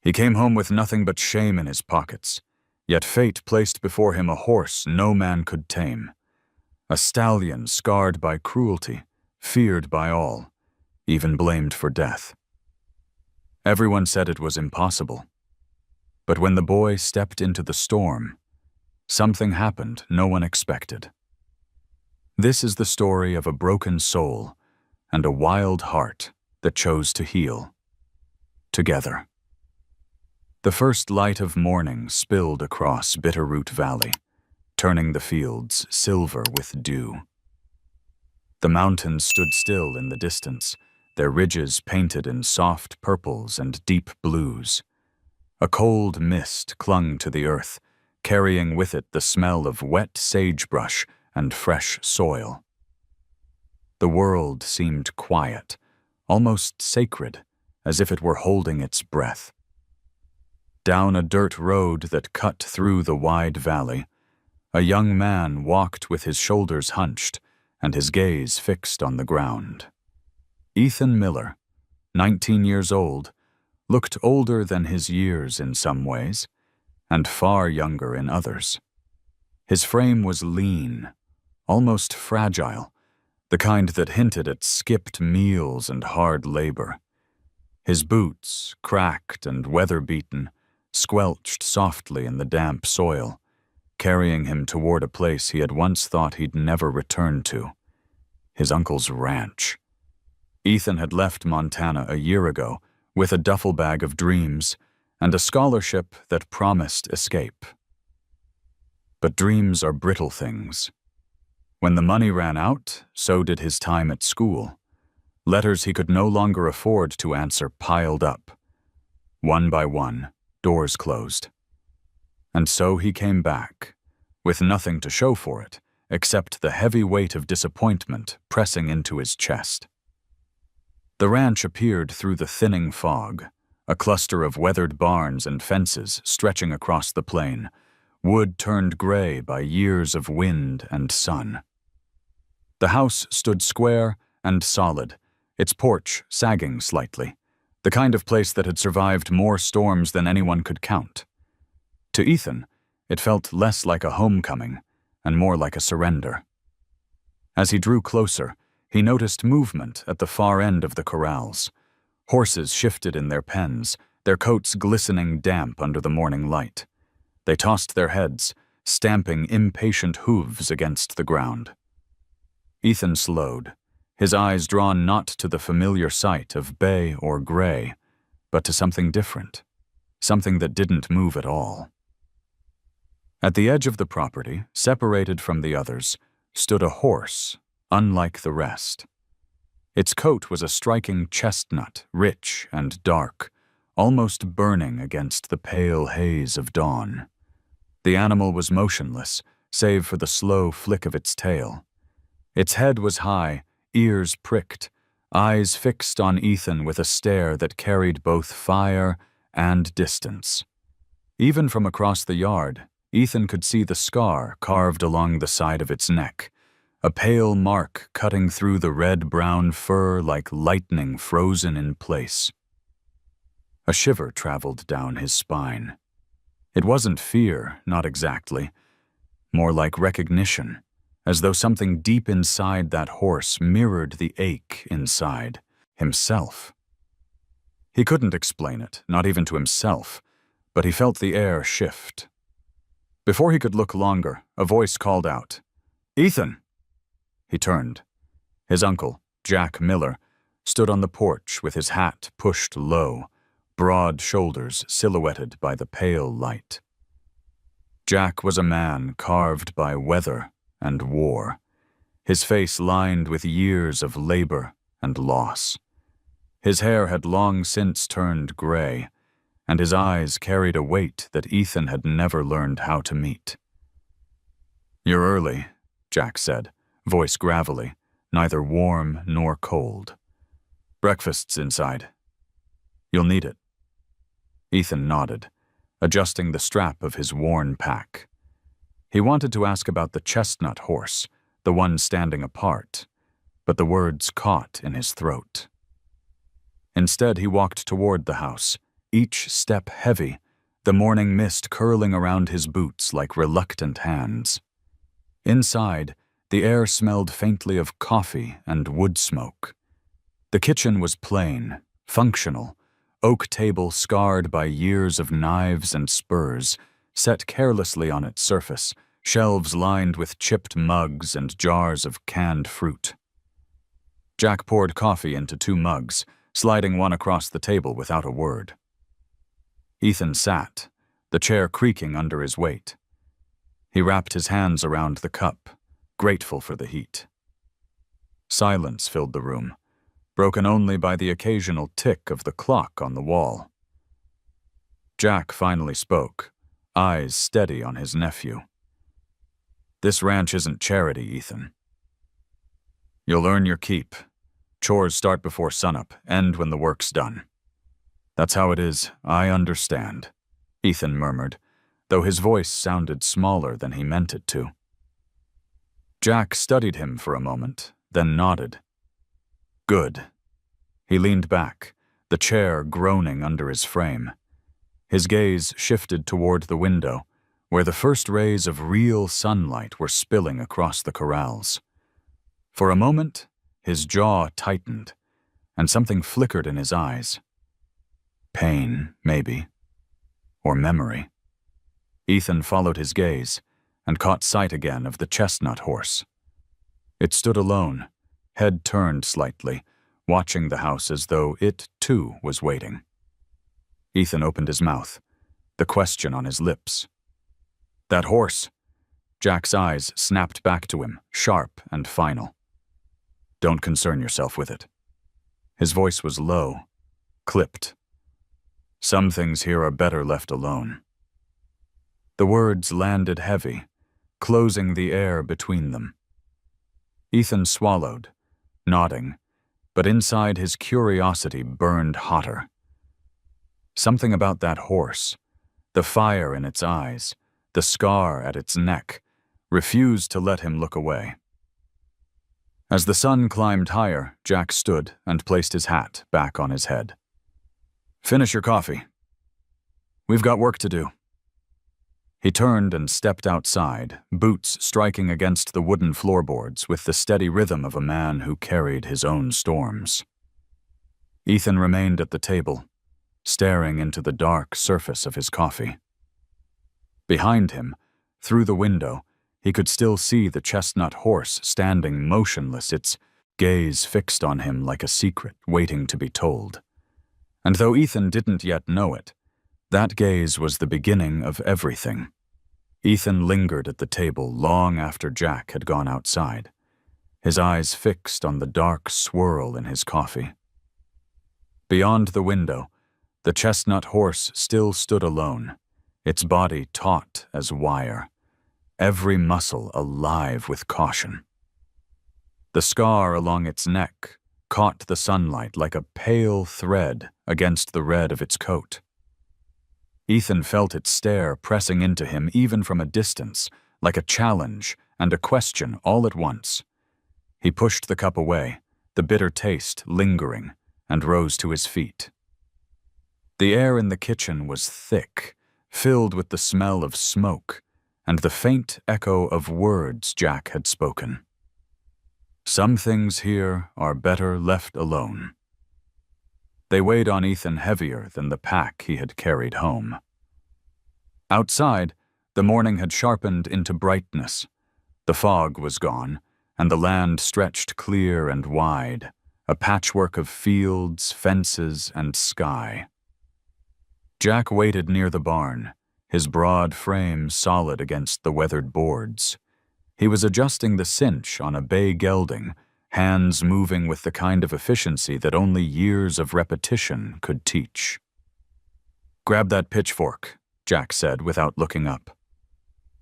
He came home with nothing but shame in his pockets, yet fate placed before him a horse no man could tame, a stallion scarred by cruelty, feared by all, even blamed for death. Everyone said it was impossible. But when the boy stepped into the storm, something happened no one expected. This is the story of a broken soul and a wild heart that chose to heal. Together. The first light of morning spilled across Bitterroot Valley, turning the fields silver with dew. The mountains stood still in the distance, their ridges painted in soft purples and deep blues. A cold mist clung to the earth, carrying with it the smell of wet sagebrush and fresh soil. The world seemed quiet, almost sacred, as if it were holding its breath. Down a dirt road that cut through the wide valley, a young man walked with his shoulders hunched and his gaze fixed on the ground. Ethan Miller, 19 years old, looked older than his years in some ways, and far younger in others. His frame was lean, almost fragile, the kind that hinted at skipped meals and hard labor. His boots, cracked and weather-beaten, squelched softly in the damp soil, carrying him toward a place he had once thought he'd never return to, his uncle's ranch. Ethan had left Montana a year ago with a duffel bag of dreams and a scholarship that promised escape. But dreams are brittle things. When the money ran out, so did his time at school. Letters he could no longer afford to answer piled up. One by one, doors closed. And so he came back, with nothing to show for it, except the heavy weight of disappointment pressing into his chest. The ranch appeared through the thinning fog, a cluster of weathered barns and fences stretching across the plain, wood turned gray by years of wind and sun. The house stood square and solid, its porch sagging slightly, the kind of place that had survived more storms than anyone could count. To Ethan, it felt less like a homecoming and more like a surrender. As he drew closer, he noticed movement at the far end of the corrals. Horses shifted in their pens, their coats glistening damp under the morning light. They tossed their heads, stamping impatient hooves against the ground. Ethan slowed, his eyes drawn not to the familiar sight of bay or gray, but to something different, something that didn't move at all. At the edge of the property, separated from the others, stood a horse, unlike the rest. Its coat was a striking chestnut, rich and dark, almost burning against the pale haze of dawn. The animal was motionless, save for the slow flick of its tail. Its head was high, ears pricked, eyes fixed on Ethan with a stare that carried both fire and distance. Even from across the yard, Ethan could see the scar carved along the side of its neck, a pale mark cutting through the red-brown fur like lightning frozen in place. A shiver traveled down his spine. It wasn't fear, not exactly, more like recognition, as though something deep inside that horse mirrored the ache inside himself. He couldn't explain it, not even to himself, but he felt the air shift. Before he could look longer, a voice called out, "Ethan!" He turned. His uncle, Jack Miller, stood on the porch with his hat pushed low, broad shoulders silhouetted by the pale light. Jack was a man carved by weather and war, his face lined with years of labor and loss. His hair had long since turned gray, and his eyes carried a weight that Ethan had never learned how to meet. "You're early," Jack said, voice gravelly, neither warm nor cold. "Breakfast's inside. You'll need it." Ethan nodded, adjusting the strap of his worn pack. He wanted to ask about the chestnut horse, the one standing apart, but the words caught in his throat. Instead, he walked toward the house, each step heavy, the morning mist curling around his boots like reluctant hands. Inside, the air smelled faintly of coffee and wood smoke. The kitchen was plain, functional, oak table scarred by years of knives and spurs, set carelessly on its surface, shelves lined with chipped mugs and jars of canned fruit. Jack poured coffee into 2 mugs, sliding one across the table without a word. Ethan sat, the chair creaking under his weight. He wrapped his hands around the cup, grateful for the heat. Silence filled the room, broken only by the occasional tick of the clock on the wall. Jack finally spoke, eyes steady on his nephew. "This ranch isn't charity, Ethan. You'll earn your keep. Chores start before sunup, end when the work's done." "That's how it is, I understand," Ethan murmured, though his voice sounded smaller than he meant it to. Jack studied him for a moment, then nodded. "Good." He leaned back, the chair groaning under his frame. His gaze shifted toward the window, where the first rays of real sunlight were spilling across the corrals. For a moment, his jaw tightened, and something flickered in his eyes. Pain, maybe. Or memory. Ethan followed his gaze and caught sight again of the chestnut horse. It stood alone, head turned slightly, watching the house as though it, too, was waiting. Ethan opened his mouth, the question on his lips. "That horse." Jack's eyes snapped back to him, sharp and final. "Don't concern yourself with it." His voice was low, clipped. "Some things here are better left alone." The words landed heavy, closing the air between them. Ethan swallowed, nodding, but inside his curiosity burned hotter. Something about that horse, the fire in its eyes, the scar at its neck, refused to let him look away. As the sun climbed higher, Jack stood and placed his hat back on his head. "Finish your coffee. We've got work to do." He turned and stepped outside, boots striking against the wooden floorboards with the steady rhythm of a man who carried his own storms. Ethan remained at the table, staring into the dark surface of his coffee. Behind him, through the window, he could still see the chestnut horse standing motionless, its gaze fixed on him like a secret waiting to be told. And though Ethan didn't yet know it, that gaze was the beginning of everything. Ethan lingered at the table long after Jack had gone outside, his eyes fixed on the dark swirl in his coffee. Beyond the window, the chestnut horse still stood alone, its body taut as wire, every muscle alive with caution. The scar along its neck caught the sunlight like a pale thread against the red of its coat. Ethan felt its stare pressing into him even from a distance, like a challenge and a question all at once. He pushed the cup away, the bitter taste lingering, and rose to his feet. The air in the kitchen was thick, filled with the smell of smoke and the faint echo of words Jack had spoken. Some things here are better left alone. They weighed on Ethan heavier than the pack he had carried home. Outside, the morning had sharpened into brightness. The fog was gone, and the land stretched clear and wide, a patchwork of fields, fences, and sky. Jack waited near the barn, his broad frame solid against the weathered boards. He was adjusting the cinch on a bay gelding, hands moving with the kind of efficiency that only years of repetition could teach. "Grab that pitchfork," Jack said without looking up.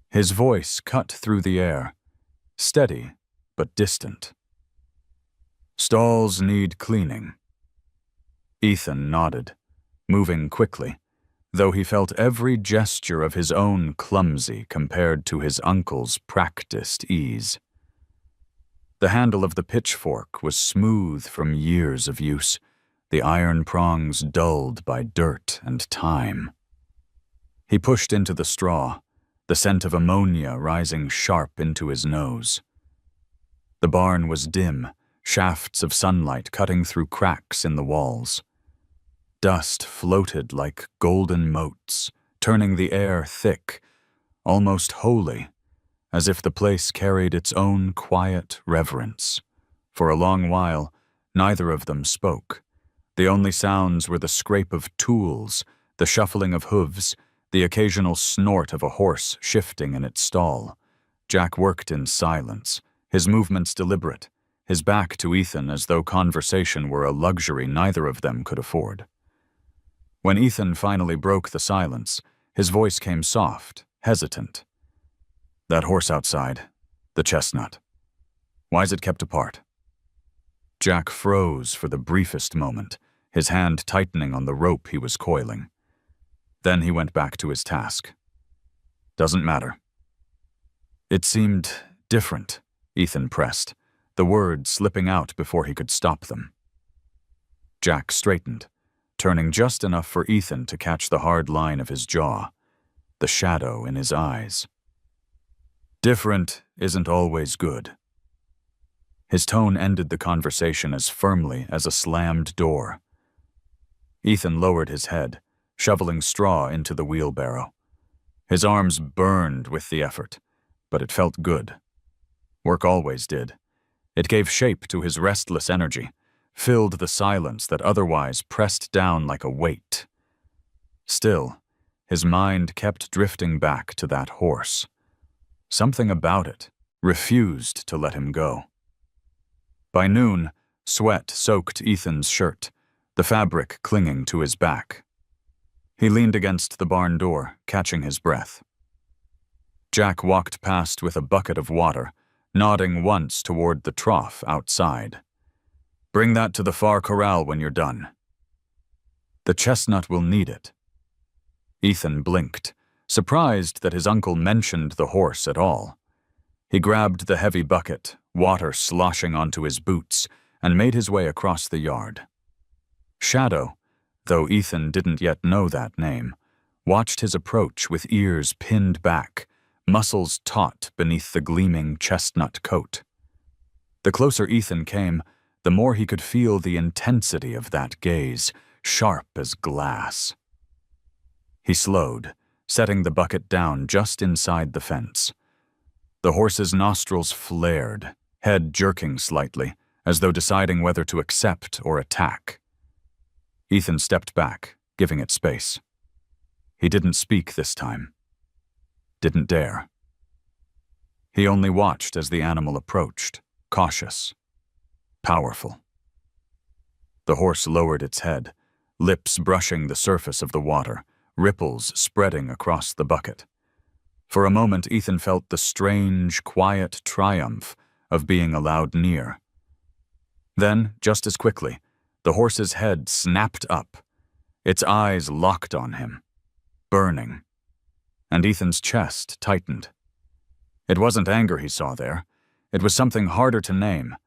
His voice cut through the air, steady but distant. "Stalls need cleaning." Ethan nodded, moving quickly, though he felt every gesture of his own clumsy compared to his uncle's practiced ease. The handle of the pitchfork was smooth from years of use, the iron prongs dulled by dirt and time. He pushed into the straw, the scent of ammonia rising sharp into his nose. The barn was dim, shafts of sunlight cutting through cracks in the walls. Dust floated like golden motes, turning the air thick, almost holy, as if the place carried its own quiet reverence. For a long while, neither of them spoke. The only sounds were the scrape of tools, the shuffling of hooves, the occasional snort of a horse shifting in its stall. Jack worked in silence, his movements deliberate, his back to Ethan as though conversation were a luxury neither of them could afford. When Ethan finally broke the silence, his voice came soft, hesitant. "That horse outside, the chestnut. Why's it kept apart?" Jack froze for the briefest moment, his hand tightening on the rope he was coiling. Then he went back to his task. "Doesn't matter." "It seemed different," Ethan pressed, the words slipping out before he could stop them. Jack straightened, turning just enough for Ethan to catch the hard line of his jaw, the shadow in his eyes. "Different isn't always good." His tone ended the conversation as firmly as a slammed door. Ethan lowered his head, shoveling straw into the wheelbarrow. His arms burned with the effort, but it felt good. Work always did. It gave shape to his restless energy, filled the silence that otherwise pressed down like a weight. Still, his mind kept drifting back to that horse. Something about it refused to let him go. By noon, sweat soaked Ethan's shirt, the fabric clinging to his back. He leaned against the barn door, catching his breath. Jack walked past with a bucket of water, nodding once toward the trough outside. "Bring that to the far corral when you're done." "The chestnut will need it." Ethan blinked, surprised that his uncle mentioned the horse at all. He grabbed the heavy bucket, water sloshing onto his boots, and made his way across the yard. Shadow, though Ethan didn't yet know that name, watched his approach with ears pinned back, muscles taut beneath the gleaming chestnut coat. The closer Ethan came, the more he could feel the intensity of that gaze, sharp as glass. He slowed, setting the bucket down just inside the fence. The horse's nostrils flared, head jerking slightly, as though deciding whether to accept or attack. Ethan stepped back, giving it space. He didn't speak this time. Didn't dare. He only watched as the animal approached, cautious, powerful. The horse lowered its head, lips brushing the surface of the water, ripples spreading across the bucket. For a moment, Ethan felt the strange, quiet triumph of being allowed near. Then, just as quickly, the horse's head snapped up, its eyes locked on him, burning, and Ethan's chest tightened. It wasn't anger he saw there. It was something harder to name.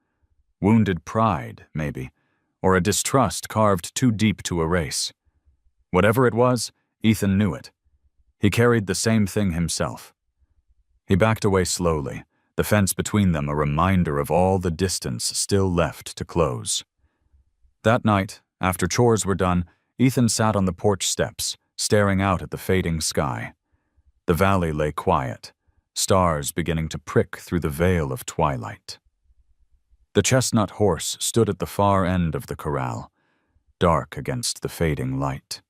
Wounded pride, maybe, or a distrust carved too deep to erase. Whatever it was, Ethan knew it. He carried the same thing himself. He backed away slowly, the fence between them a reminder of all the distance still left to close. That night, after chores were done, Ethan sat on the porch steps, staring out at the fading sky. The valley lay quiet, stars beginning to prick through the veil of twilight. The chestnut horse stood at the far end of the corral, dark against the fading light.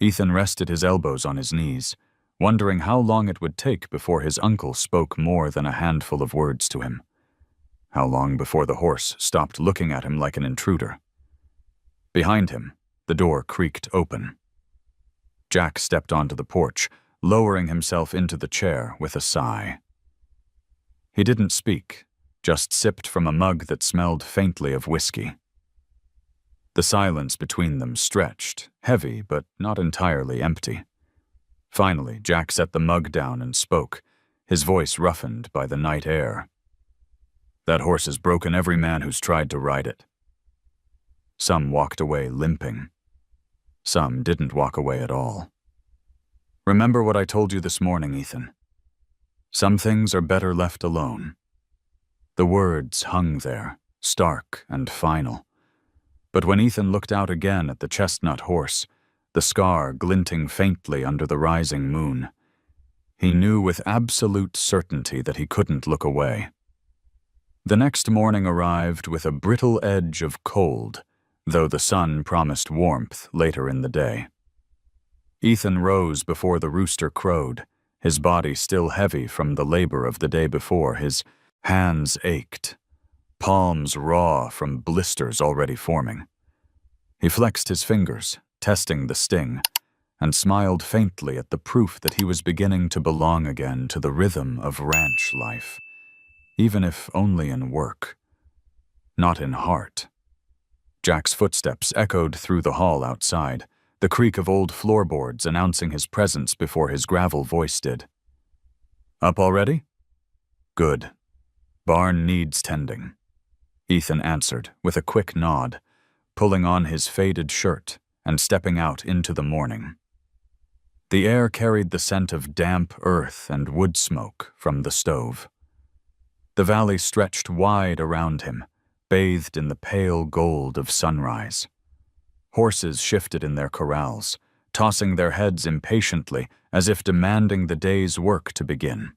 Ethan rested his elbows on his knees, wondering how long it would take before his uncle spoke more than a handful of words to him. How long before the horse stopped looking at him like an intruder. Behind him, the door creaked open. Jack stepped onto the porch, lowering himself into the chair with a sigh. He didn't speak, just sipped from a mug that smelled faintly of whiskey. The silence between them stretched, heavy but not entirely empty. Finally, Jack set the mug down and spoke, his voice roughened by the night air. "That horse has broken every man who's tried to ride it." Some walked away limping. Some didn't walk away at all. Remember what I told you this morning, Ethan. Some things are better left alone. The words hung there, stark and final. But when Ethan looked out again at the chestnut horse, the scar glinting faintly under the rising moon, he knew with absolute certainty that he couldn't look away. The next morning arrived with a brittle edge of cold, though the sun promised warmth later in the day. Ethan rose before the rooster crowed, his body still heavy from the labor of the day before. His hands ached, palms raw from blisters already forming. He flexed his fingers, testing the sting, and smiled faintly at the proof that he was beginning to belong again to the rhythm of ranch life, even if only in work, not in heart. Jack's footsteps echoed through the hall outside, the creak of old floorboards announcing his presence before his gravel voice did. Up already? Good. Barn needs tending, Ethan answered with a quick nod, pulling on his faded shirt and stepping out into the morning. The air carried the scent of damp earth and wood smoke from the stove. The valley stretched wide around him, bathed in the pale gold of sunrise. Horses shifted in their corrals, tossing their heads impatiently as if demanding the day's work to begin.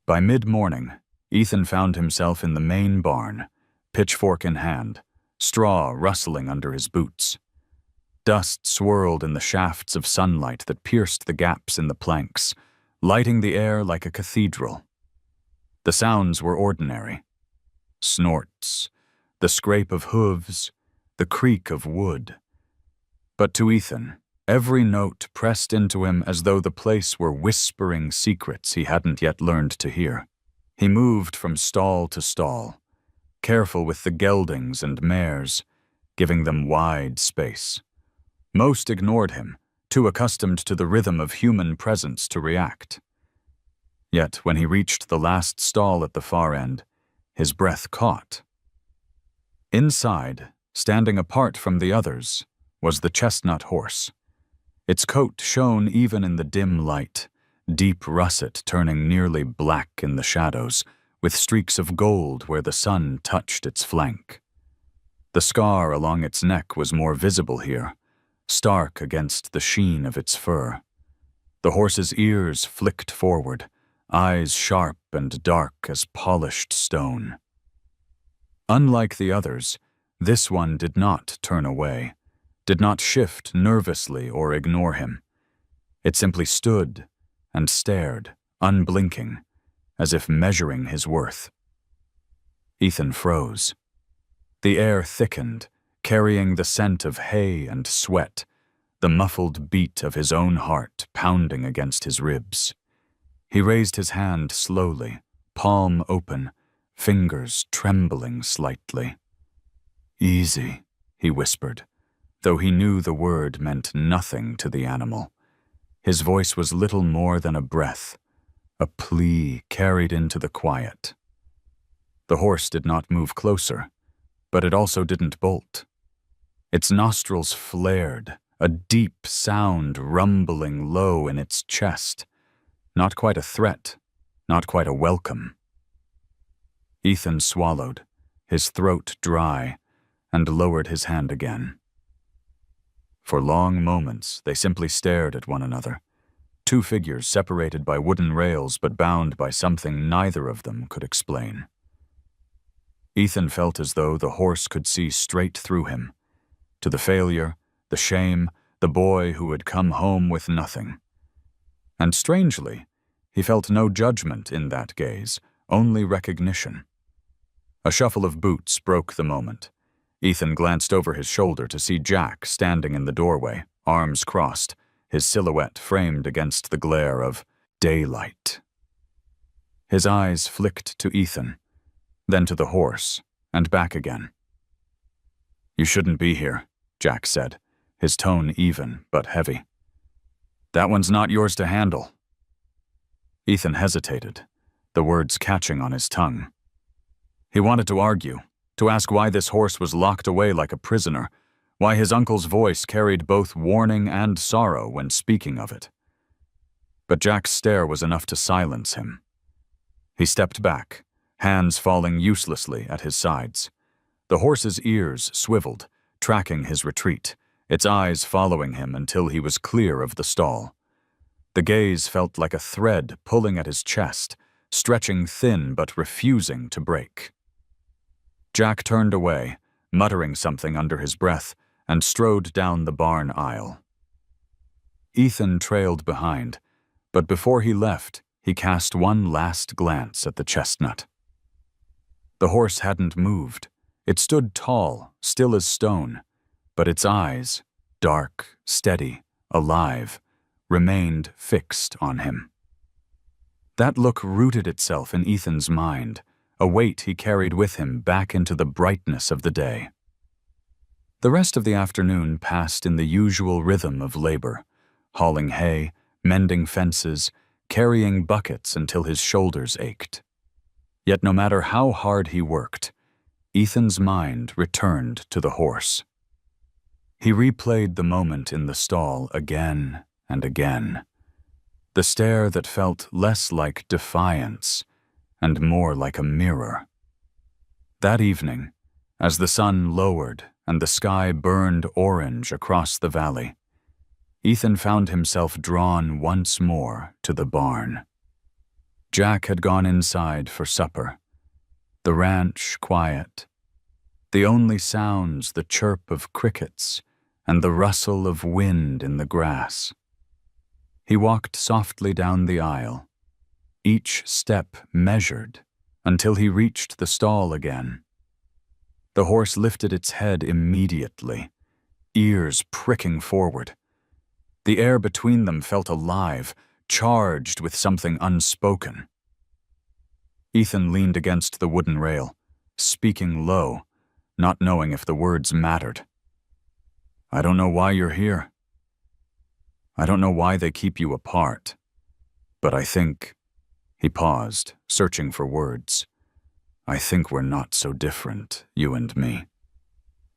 By mid-morning, Ethan found himself in the main barn, pitchfork in hand, straw rustling under his boots. Dust swirled in the shafts of sunlight that pierced the gaps in the planks, lighting the air like a cathedral. The sounds were ordinary. Snorts, the scrape of hooves, the creak of wood. But to Ethan, every note pressed into him as though the place were whispering secrets he hadn't yet learned to hear. He moved from stall to stall, careful with the geldings and mares, giving them wide space. Most ignored him, too accustomed to the rhythm of human presence to react. Yet when he reached the last stall at the far end, his breath caught. Inside, standing apart from the others, was the chestnut horse. Its coat shone even in the dim light, deep russet turning nearly black in the shadows, with streaks of gold where the sun touched its flank. The scar along its neck was more visible here, stark against the sheen of its fur. The horse's ears flicked forward, eyes sharp and dark as polished stone. Unlike the others, this one did not turn away, did not shift nervously or ignore him. It simply stood and stared, unblinking, as if measuring his worth. Ethan froze. The air thickened, carrying the scent of hay and sweat, the muffled beat of his own heart pounding against his ribs. He raised his hand slowly, palm open, fingers trembling slightly. Easy, he whispered, though he knew the word meant nothing to the animal. His voice was little more than a breath, a plea carried into the quiet. The horse did not move closer, but it also didn't bolt. Its nostrils flared, a deep sound rumbling low in its chest. Not quite a threat, not quite a welcome. Ethan swallowed, his throat dry, and lowered his hand again. For long moments, they simply stared at one another, two figures separated by wooden rails but bound by something neither of them could explain. Ethan felt as though the horse could see straight through him, to the failure, the shame, the boy who had come home with nothing. And strangely, he felt no judgment in that gaze, only recognition. A shuffle of boots broke the moment. Ethan glanced over his shoulder to see Jack standing in the doorway, arms crossed, his silhouette framed against the glare of daylight. His eyes flicked to Ethan, then to the horse, and back again. "You shouldn't be here," Jack said, his tone even but heavy. "That one's not yours to handle." Ethan hesitated, the words catching on his tongue. He wanted to argue, to ask why this horse was locked away like a prisoner, why his uncle's voice carried both warning and sorrow when speaking of it. But Jack's stare was enough to silence him. He stepped back, hands falling uselessly at his sides. The horse's ears swiveled, tracking his retreat, its eyes following him until he was clear of the stall. The gaze felt like a thread pulling at his chest, stretching thin but refusing to break. Jack turned away, muttering something under his breath, and strode down the barn aisle. Ethan trailed behind, but before he left, he cast one last glance at the chestnut. The horse hadn't moved. It stood tall, still as stone, but its eyes, dark, steady, alive, remained fixed on him. That look rooted itself in Ethan's mind, a weight he carried with him back into the brightness of the day. The rest of the afternoon passed in the usual rhythm of labor, hauling hay, mending fences, carrying buckets until his shoulders ached. Yet no matter how hard he worked, Ethan's mind returned to the horse. He replayed the moment in the stall again and again, the stare that felt less like defiance and more like a mirror. That evening, as the sun lowered and the sky burned orange across the valley, Ethan found himself drawn once more to the barn. Jack had gone inside for supper, the ranch quiet, the only sounds the chirp of crickets and the rustle of wind in the grass. He walked softly down the aisle, each step measured, until he reached the stall again. The horse lifted its head immediately, ears pricking forward. The air between them felt alive, charged with something unspoken. Ethan leaned against the wooden rail, speaking low, not knowing if the words mattered. "I don't know why you're here. I don't know why they keep you apart. But I think," he paused, searching for words, "I think we're not so different, you and me."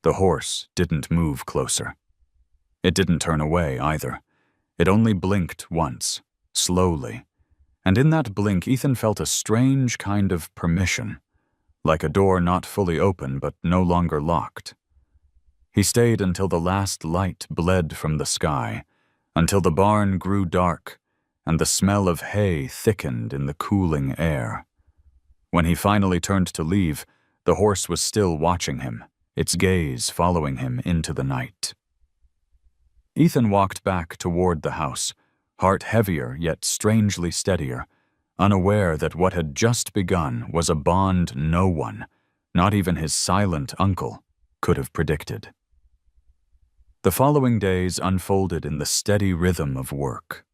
The horse didn't move closer. It didn't turn away either. It only blinked once, slowly, and in that blink Ethan felt a strange kind of permission, like a door not fully open but no longer locked. He stayed until the last light bled from the sky, until the barn grew dark and the smell of hay thickened in the cooling air. When he finally turned to leave, the horse was still watching him, its gaze following him into the night. Ethan walked back toward the house, heart heavier yet strangely steadier, unaware that what had just begun was a bond no one, not even his silent uncle, could have predicted. The following days unfolded in the steady rhythm of work.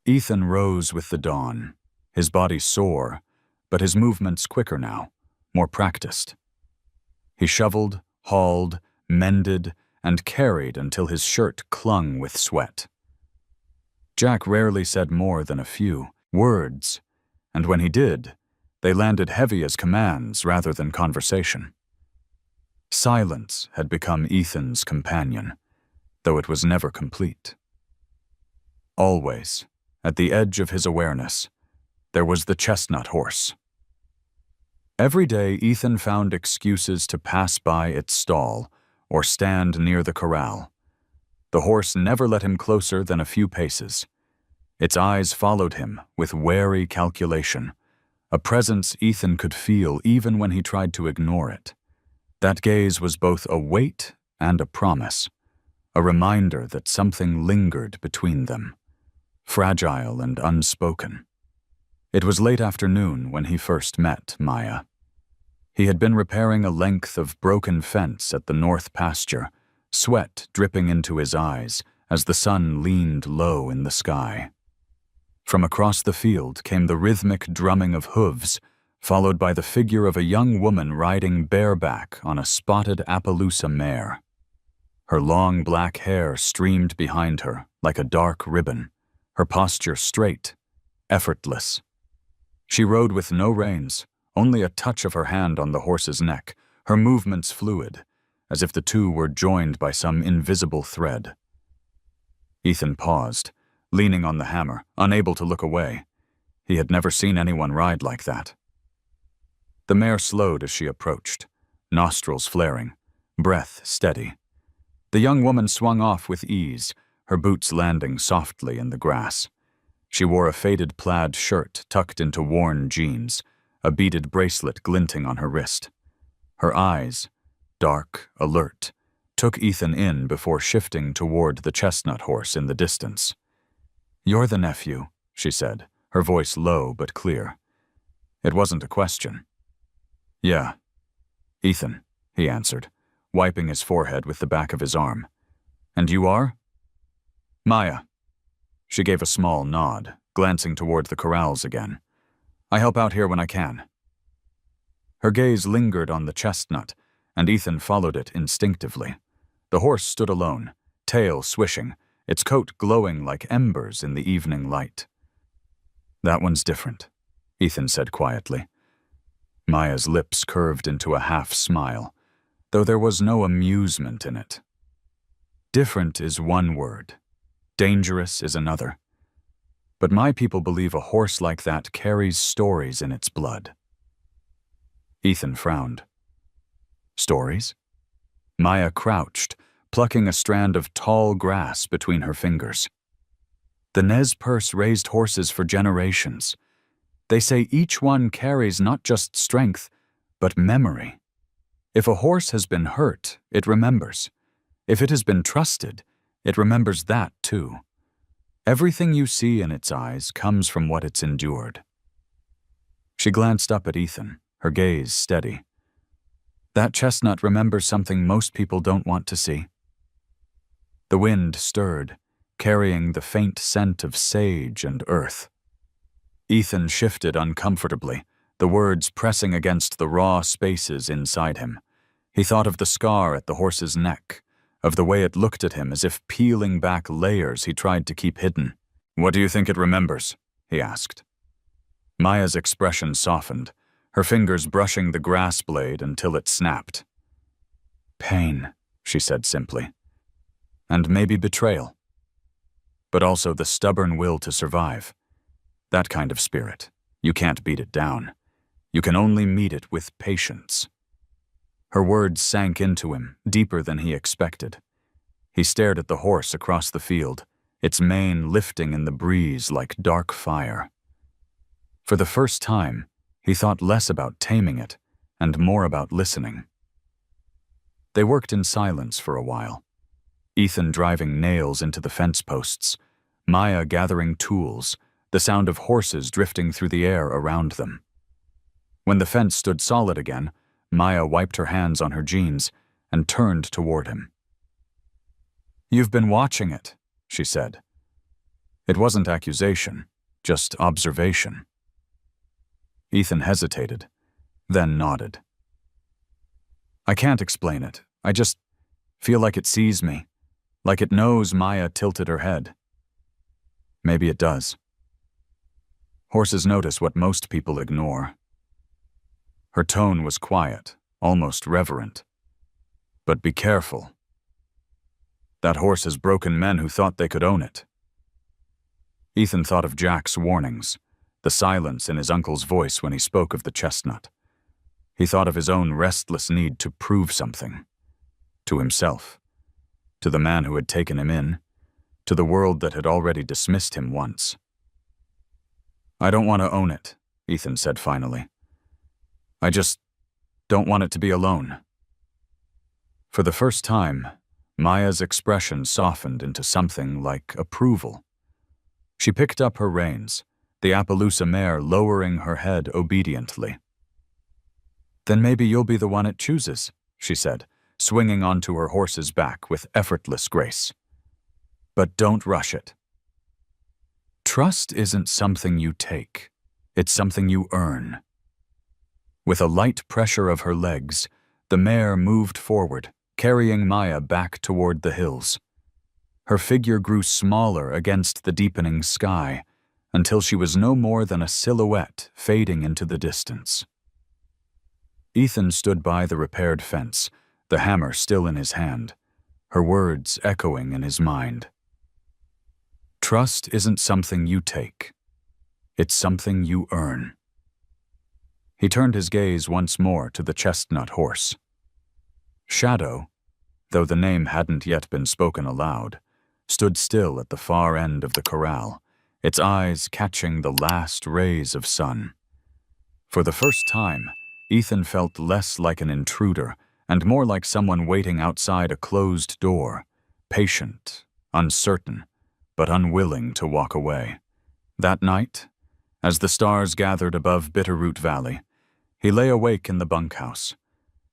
Ethan rose with the dawn, his body sore, but his movements quicker now, more practiced. He shoveled, hauled, mended, and carried until his shirt clung with sweat. Jack rarely said more than a few words, and when he did, they landed heavy as commands rather than conversation. Silence had become Ethan's companion, though it was never complete. Always, at the edge of his awareness, there was the chestnut horse. Every day Ethan found excuses to pass by its stall or stand near the corral. The horse never let him closer than a few paces. Its eyes followed him with wary calculation, a presence Ethan could feel even when he tried to ignore it. That gaze was both a weight and a promise, a reminder that something lingered between them, fragile and unspoken. It was late afternoon when he first met Maya. He had been repairing a length of broken fence at the north pasture, sweat dripping into his eyes as the sun leaned low in the sky. From across the field came the rhythmic drumming of hooves, followed by the figure of a young woman riding bareback on a spotted Appaloosa mare. Her long black hair streamed behind her like a dark ribbon, her posture straight, effortless. She rode with no reins, only a touch of her hand on the horse's neck, her movements fluid, as if the two were joined by some invisible thread. Ethan paused, leaning on the hammer, unable to look away. He had never seen anyone ride like that. The mare slowed as she approached, nostrils flaring, breath steady. The young woman swung off with ease, her boots landing softly in the grass. She wore a faded plaid shirt tucked into worn jeans, a beaded bracelet glinting on her wrist. Her eyes, dark, alert, took Ethan in before shifting toward the chestnut horse in the distance. "You're the nephew," she said, her voice low but clear. It wasn't a question. "Yeah, Ethan," he answered, wiping his forehead with the back of his arm. "And you are?" "Maya." She gave a small nod, glancing toward the corrals again. "I help out here when I can." Her gaze lingered on the chestnut, and Ethan followed it instinctively. The horse stood alone, tail swishing, its coat glowing like embers in the evening light. "That one's different," Ethan said quietly. Maya's lips curved into a half-smile, though there was no amusement in it. "Different is one word. Dangerous is another. But my people believe a horse like that carries stories in its blood." Ethan frowned. "Stories?" Maya crouched, plucking a strand of tall grass between her fingers. "The Nez Perce raised horses for generations. They say each one carries not just strength, but memory. If a horse has been hurt, it remembers. If it has been trusted, it remembers that too. Everything you see in its eyes comes from what it's endured." She glanced up at Ethan, her gaze steady. "That chestnut remembers something most people don't want to see." The wind stirred, carrying the faint scent of sage and earth. Ethan shifted uncomfortably, the words pressing against the raw spaces inside him. He thought of the scar at the horse's neck, of the way it looked at him as if peeling back layers he tried to keep hidden. "What do you think it remembers?" he asked. Maya's expression softened, her fingers brushing the grass blade until it snapped. "Pain," she said simply. "And maybe betrayal. But also the stubborn will to survive. That kind of spirit. You can't beat it down. You can only meet it with patience." Her words sank into him, deeper than he expected. He stared at the horse across the field, its mane lifting in the breeze like dark fire. For the first time, he thought less about taming it and more about listening. They worked in silence for a while, Ethan driving nails into the fence posts, Maya gathering tools, the sound of horses drifting through the air around them. When the fence stood solid again, Maya wiped her hands on her jeans and turned toward him. "You've been watching it," she said. It wasn't accusation, just observation. Ethan hesitated, then nodded. "I can't explain it. I just feel like it sees me, like it knows Maya tilted her head. Maybe it does. Horses notice what most people ignore." Her tone was quiet, almost reverent. "But be careful. That horse has broken men who thought they could own it." Ethan thought of Jack's warnings, the silence in his uncle's voice when he spoke of the chestnut. He thought of his own restless need to prove something. To himself. To the man who had taken him in. To the world that had already dismissed him once. "I don't want to own it," Ethan said finally. "I just don't want it to be alone." For the first time, Maya's expression softened into something like approval. She picked up her reins, the Appaloosa mare lowering her head obediently. "Then maybe you'll be the one it chooses," she said, swinging onto her horse's back with effortless grace. "But don't rush it. Trust isn't something you take, it's something you earn." With a light pressure of her legs, the mare moved forward, carrying Maya back toward the hills. Her figure grew smaller against the deepening sky, until she was no more than a silhouette fading into the distance. Ethan stood by the repaired fence, the hammer still in his hand, her words echoing in his mind. Trust isn't something you take. It's something you earn. He turned his gaze once more to the chestnut horse. Shadow, though the name hadn't yet been spoken aloud, stood still at the far end of the corral, its eyes catching the last rays of sun. For the first time, Ethan felt less like an intruder and more like someone waiting outside a closed door, patient, uncertain, but unwilling to walk away. That night, as the stars gathered above Bitterroot Valley, he lay awake in the bunkhouse,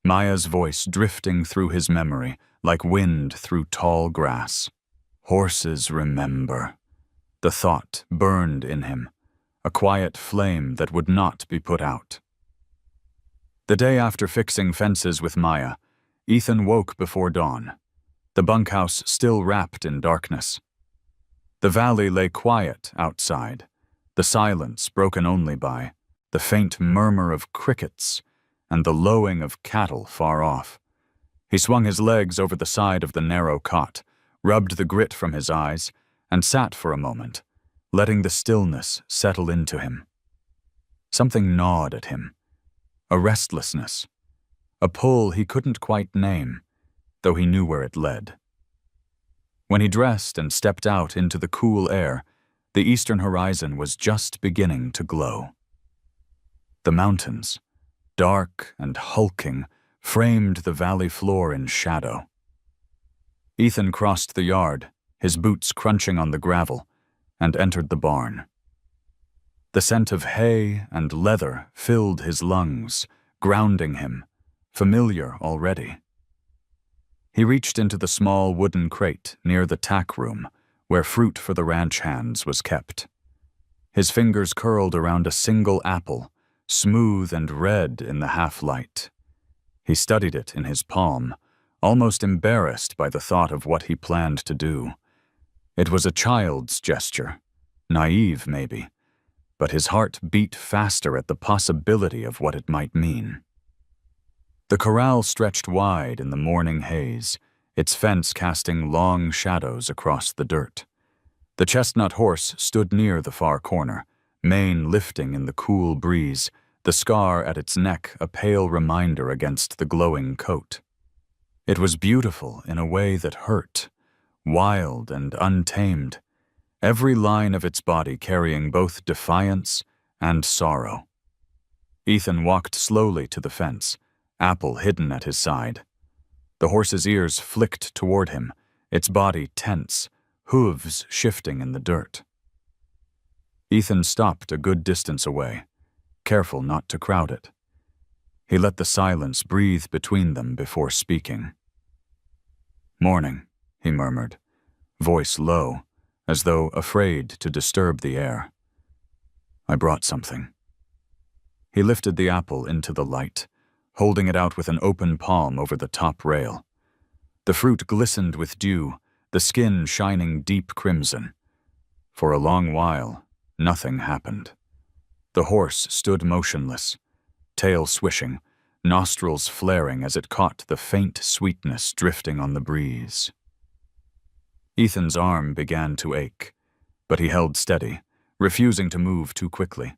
Maya's voice drifting through his memory like wind through tall grass. Horses remember. The thought burned in him, a quiet flame that would not be put out. The day after fixing fences with Maya, Ethan woke before dawn, the bunkhouse still wrapped in darkness. The valley lay quiet outside, the silence broken only by the faint murmur of crickets and the lowing of cattle far off. He swung his legs over the side of the narrow cot, rubbed the grit from his eyes, and sat for a moment, letting the stillness settle into him. Something gnawed at him, a restlessness, a pull he couldn't quite name, though he knew where it led. When he dressed and stepped out into the cool air, the eastern horizon was just beginning to glow. The mountains, dark and hulking, framed the valley floor in shadow. Ethan crossed the yard, his boots crunching on the gravel, and entered the barn. The scent of hay and leather filled his lungs, grounding him, familiar already. He reached into the small wooden crate near the tack room, where fruit for the ranch hands was kept. His fingers curled around a single apple, smooth and red in the half-light. He studied it in his palm, almost embarrassed by the thought of what he planned to do. It was a child's gesture, naive maybe, but his heart beat faster at the possibility of what it might mean. The corral stretched wide in the morning haze, its fence casting long shadows across the dirt. The chestnut horse stood near the far corner, mane lifting in the cool breeze, the scar at its neck a pale reminder against the glowing coat. It was beautiful in a way that hurt, wild and untamed, every line of its body carrying both defiance and sorrow. Ethan walked slowly to the fence, apple hidden at his side. The horse's ears flicked toward him, its body tense, hooves shifting in the dirt. Ethan stopped a good distance away, careful not to crowd it. He let the silence breathe between them before speaking. "Morning," he murmured, voice low, as though afraid to disturb the air. "I brought something." He lifted the apple into the light, holding it out with an open palm over the top rail. The fruit glistened with dew, the skin shining deep crimson. For a long while, nothing happened. The horse stood motionless, tail swishing, nostrils flaring as it caught the faint sweetness drifting on the breeze. Ethan's arm began to ache, but he held steady, refusing to move too quickly.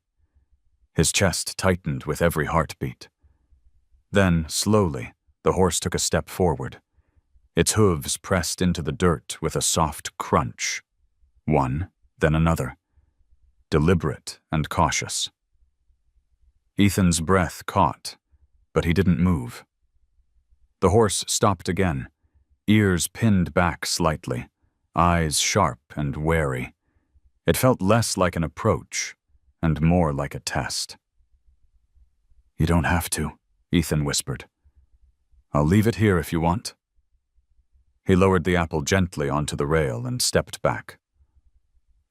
His chest tightened with every heartbeat. Then, slowly, the horse took a step forward. Its hooves pressed into the dirt with a soft crunch. One, then another. Deliberate and cautious. Ethan's breath caught, but he didn't move. The horse stopped again, ears pinned back slightly, eyes sharp and wary. It felt less like an approach and more like a test. "You don't have to," Ethan whispered. "I'll leave it here if you want." He lowered the apple gently onto the rail and stepped back.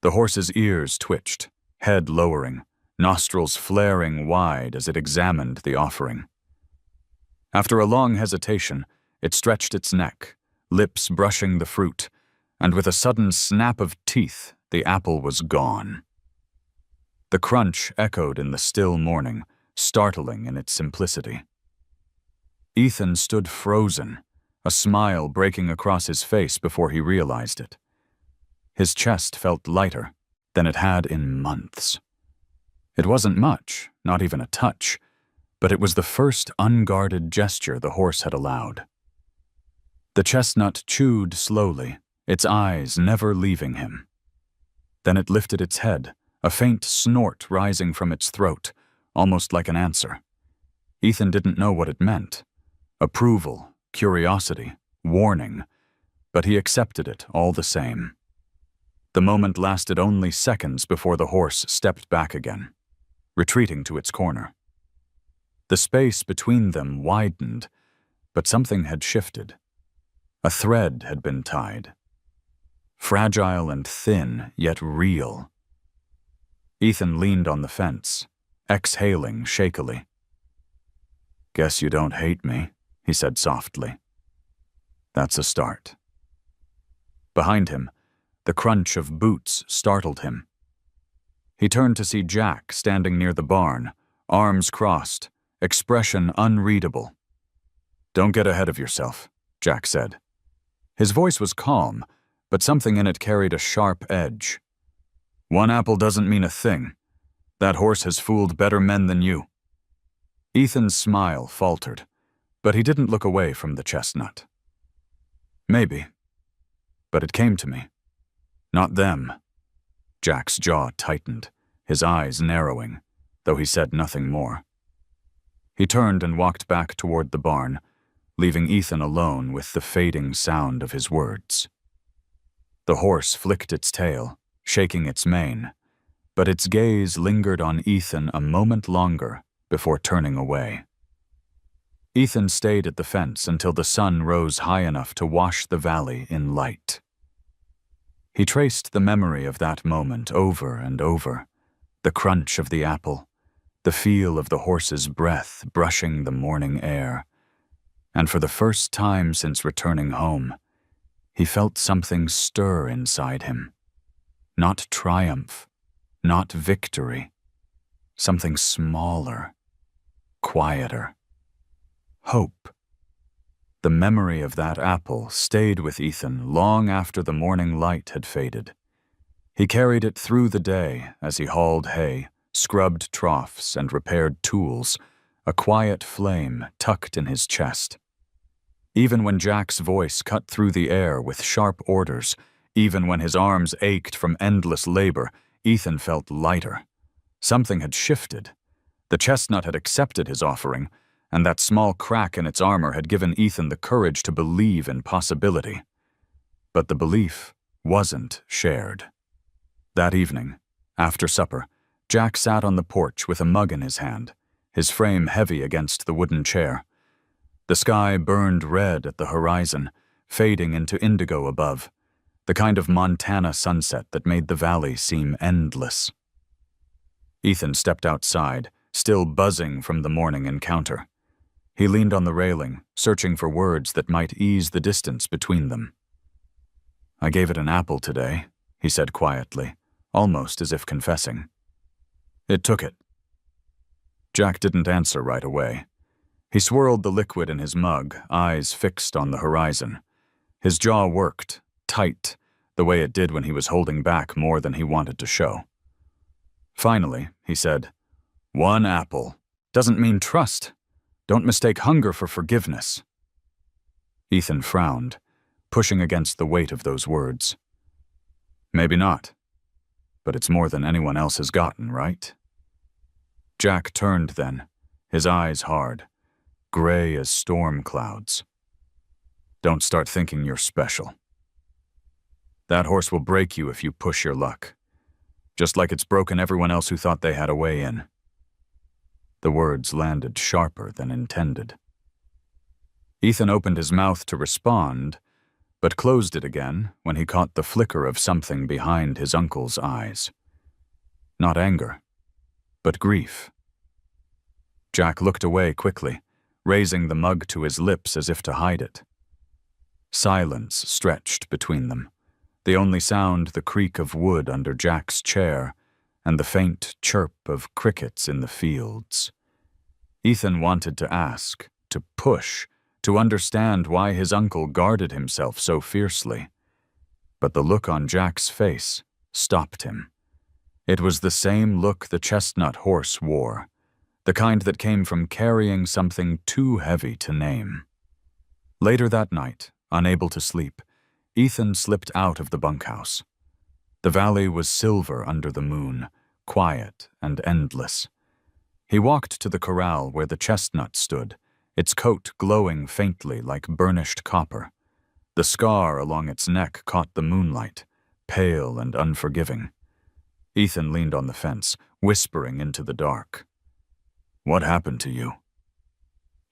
The horse's ears twitched, head lowering, nostrils flaring wide as it examined the offering. After a long hesitation, it stretched its neck, lips brushing the fruit, and with a sudden snap of teeth, the apple was gone. The crunch echoed in the still morning, startling in its simplicity. Ethan stood frozen, a smile breaking across his face before he realized it. His chest felt lighter than it had in months. It wasn't much, not even a touch, but it was the first unguarded gesture the horse had allowed. The chestnut chewed slowly, its eyes never leaving him. Then it lifted its head, a faint snort rising from its throat, almost like an answer. Ethan didn't know what it meant. Approval, curiosity, warning, but he accepted it all the same. The moment lasted only seconds before the horse stepped back again, retreating to its corner. The space between them widened, but something had shifted. A thread had been tied. Fragile and thin, yet real. Ethan leaned on the fence, exhaling shakily. "Guess you don't hate me," he said softly. "That's a start." Behind him, the crunch of boots startled him. He turned to see Jack standing near the barn, arms crossed, expression unreadable. "Don't get ahead of yourself," Jack said. His voice was calm, but something in it carried a sharp edge. "One apple doesn't mean a thing. That horse has fooled better men than you." Ethan's smile faltered, but he didn't look away from the chestnut. "Maybe. But it came to me. Not them." Jack's jaw tightened, his eyes narrowing, though he said nothing more. He turned and walked back toward the barn, leaving Ethan alone with the fading sound of his words. The horse flicked its tail, shaking its mane, but its gaze lingered on Ethan a moment longer before turning away. Ethan stayed at the fence until the sun rose high enough to wash the valley in light. He traced the memory of that moment over and over, the crunch of the apple, the feel of the horse's breath brushing the morning air, and for the first time since returning home, he felt something stir inside him. Not triumph, not victory, something smaller, quieter. Hope. The memory of that apple stayed with Ethan long after the morning light had faded. He carried it through the day as he hauled hay, scrubbed troughs, and repaired tools, a quiet flame tucked in his chest. Even when Jack's voice cut through the air with sharp orders, even when his arms ached from endless labor, Ethan felt lighter. Something had shifted. The chestnut had accepted his offering, and that small crack in its armor had given Ethan the courage to believe in possibility. But the belief wasn't shared. That evening, after supper, Jack sat on the porch with a mug in his hand, his frame heavy against the wooden chair. The sky burned red at the horizon, fading into indigo above, the kind of Montana sunset that made the valley seem endless. Ethan stepped outside, still buzzing from the morning encounter. He leaned on the railing, searching for words that might ease the distance between them. "I gave it an apple today," he said quietly, almost as if confessing. "It took it." Jack didn't answer right away. He swirled the liquid in his mug, eyes fixed on the horizon. His jaw worked, tight, the way it did when he was holding back more than he wanted to show. Finally, he said, "One apple doesn't mean trust. Don't mistake hunger for forgiveness." Ethan frowned, pushing against the weight of those words. "Maybe not, but it's more than anyone else has gotten, right?" Jack turned then, his eyes hard, gray as storm clouds. "Don't start thinking you're special. That horse will break you if you push your luck, just like it's broken everyone else who thought they had a way in." The words landed sharper than intended. Ethan opened his mouth to respond, but closed it again when he caught the flicker of something behind his uncle's eyes. Not anger, but grief. Jack looked away quickly, raising the mug to his lips as if to hide it. Silence stretched between them, the only sound the creak of wood under Jack's chair and the faint chirp of crickets in the fields. Ethan wanted to ask, to push, to understand why his uncle guarded himself so fiercely. But the look on Jack's face stopped him. It was the same look the chestnut horse wore, the kind that came from carrying something too heavy to name. Later that night, unable to sleep, Ethan slipped out of the bunkhouse. The valley was silver under the moon, quiet and endless. He walked to the corral where the chestnut stood, its coat glowing faintly like burnished copper. The scar along its neck caught the moonlight, pale and unforgiving. Ethan leaned on the fence, whispering into the dark. "What happened to you?"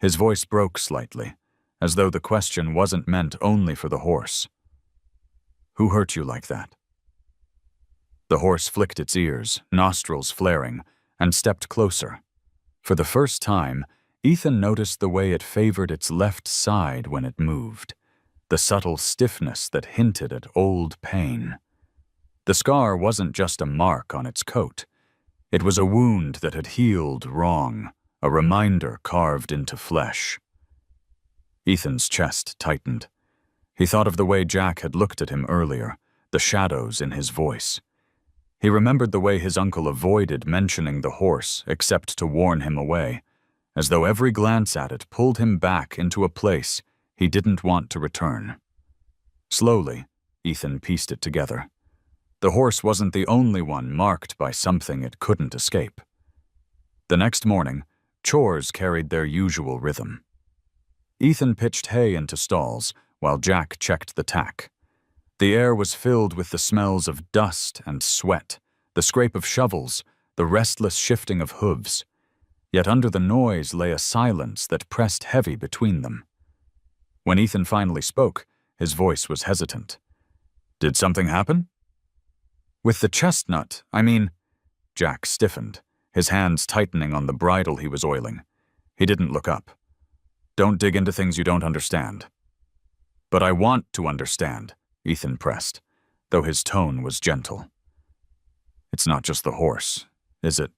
His voice broke slightly, as though the question wasn't meant only for the horse. "Who hurt you like that?" The horse flicked its ears, nostrils flaring, and stepped closer. For the first time, Ethan noticed the way it favored its left side when it moved, the subtle stiffness that hinted at old pain. The scar wasn't just a mark on its coat. It was a wound that had healed wrong, a reminder carved into flesh. Ethan's chest tightened. He thought of the way Jack had looked at him earlier, the shadows in his voice. He remembered the way his uncle avoided mentioning the horse except to warn him away, as though every glance at it pulled him back into a place he didn't want to return. Slowly, Ethan pieced it together. The horse wasn't the only one marked by something it couldn't escape. The next morning, chores carried their usual rhythm. Ethan pitched hay into stalls while Jack checked the tack. The air was filled with the smells of dust and sweat, the scrape of shovels, the restless shifting of hooves. Yet under the noise lay a silence that pressed heavy between them. When Ethan finally spoke, his voice was hesitant. "Did something happen?" "With the chestnut, I mean—" Jack stiffened, his hands tightening on the bridle he was oiling. He didn't look up. "Don't dig into things you don't understand." "But I want to understand," Ethan pressed, though his tone was gentle. "It's not just the horse, is it?"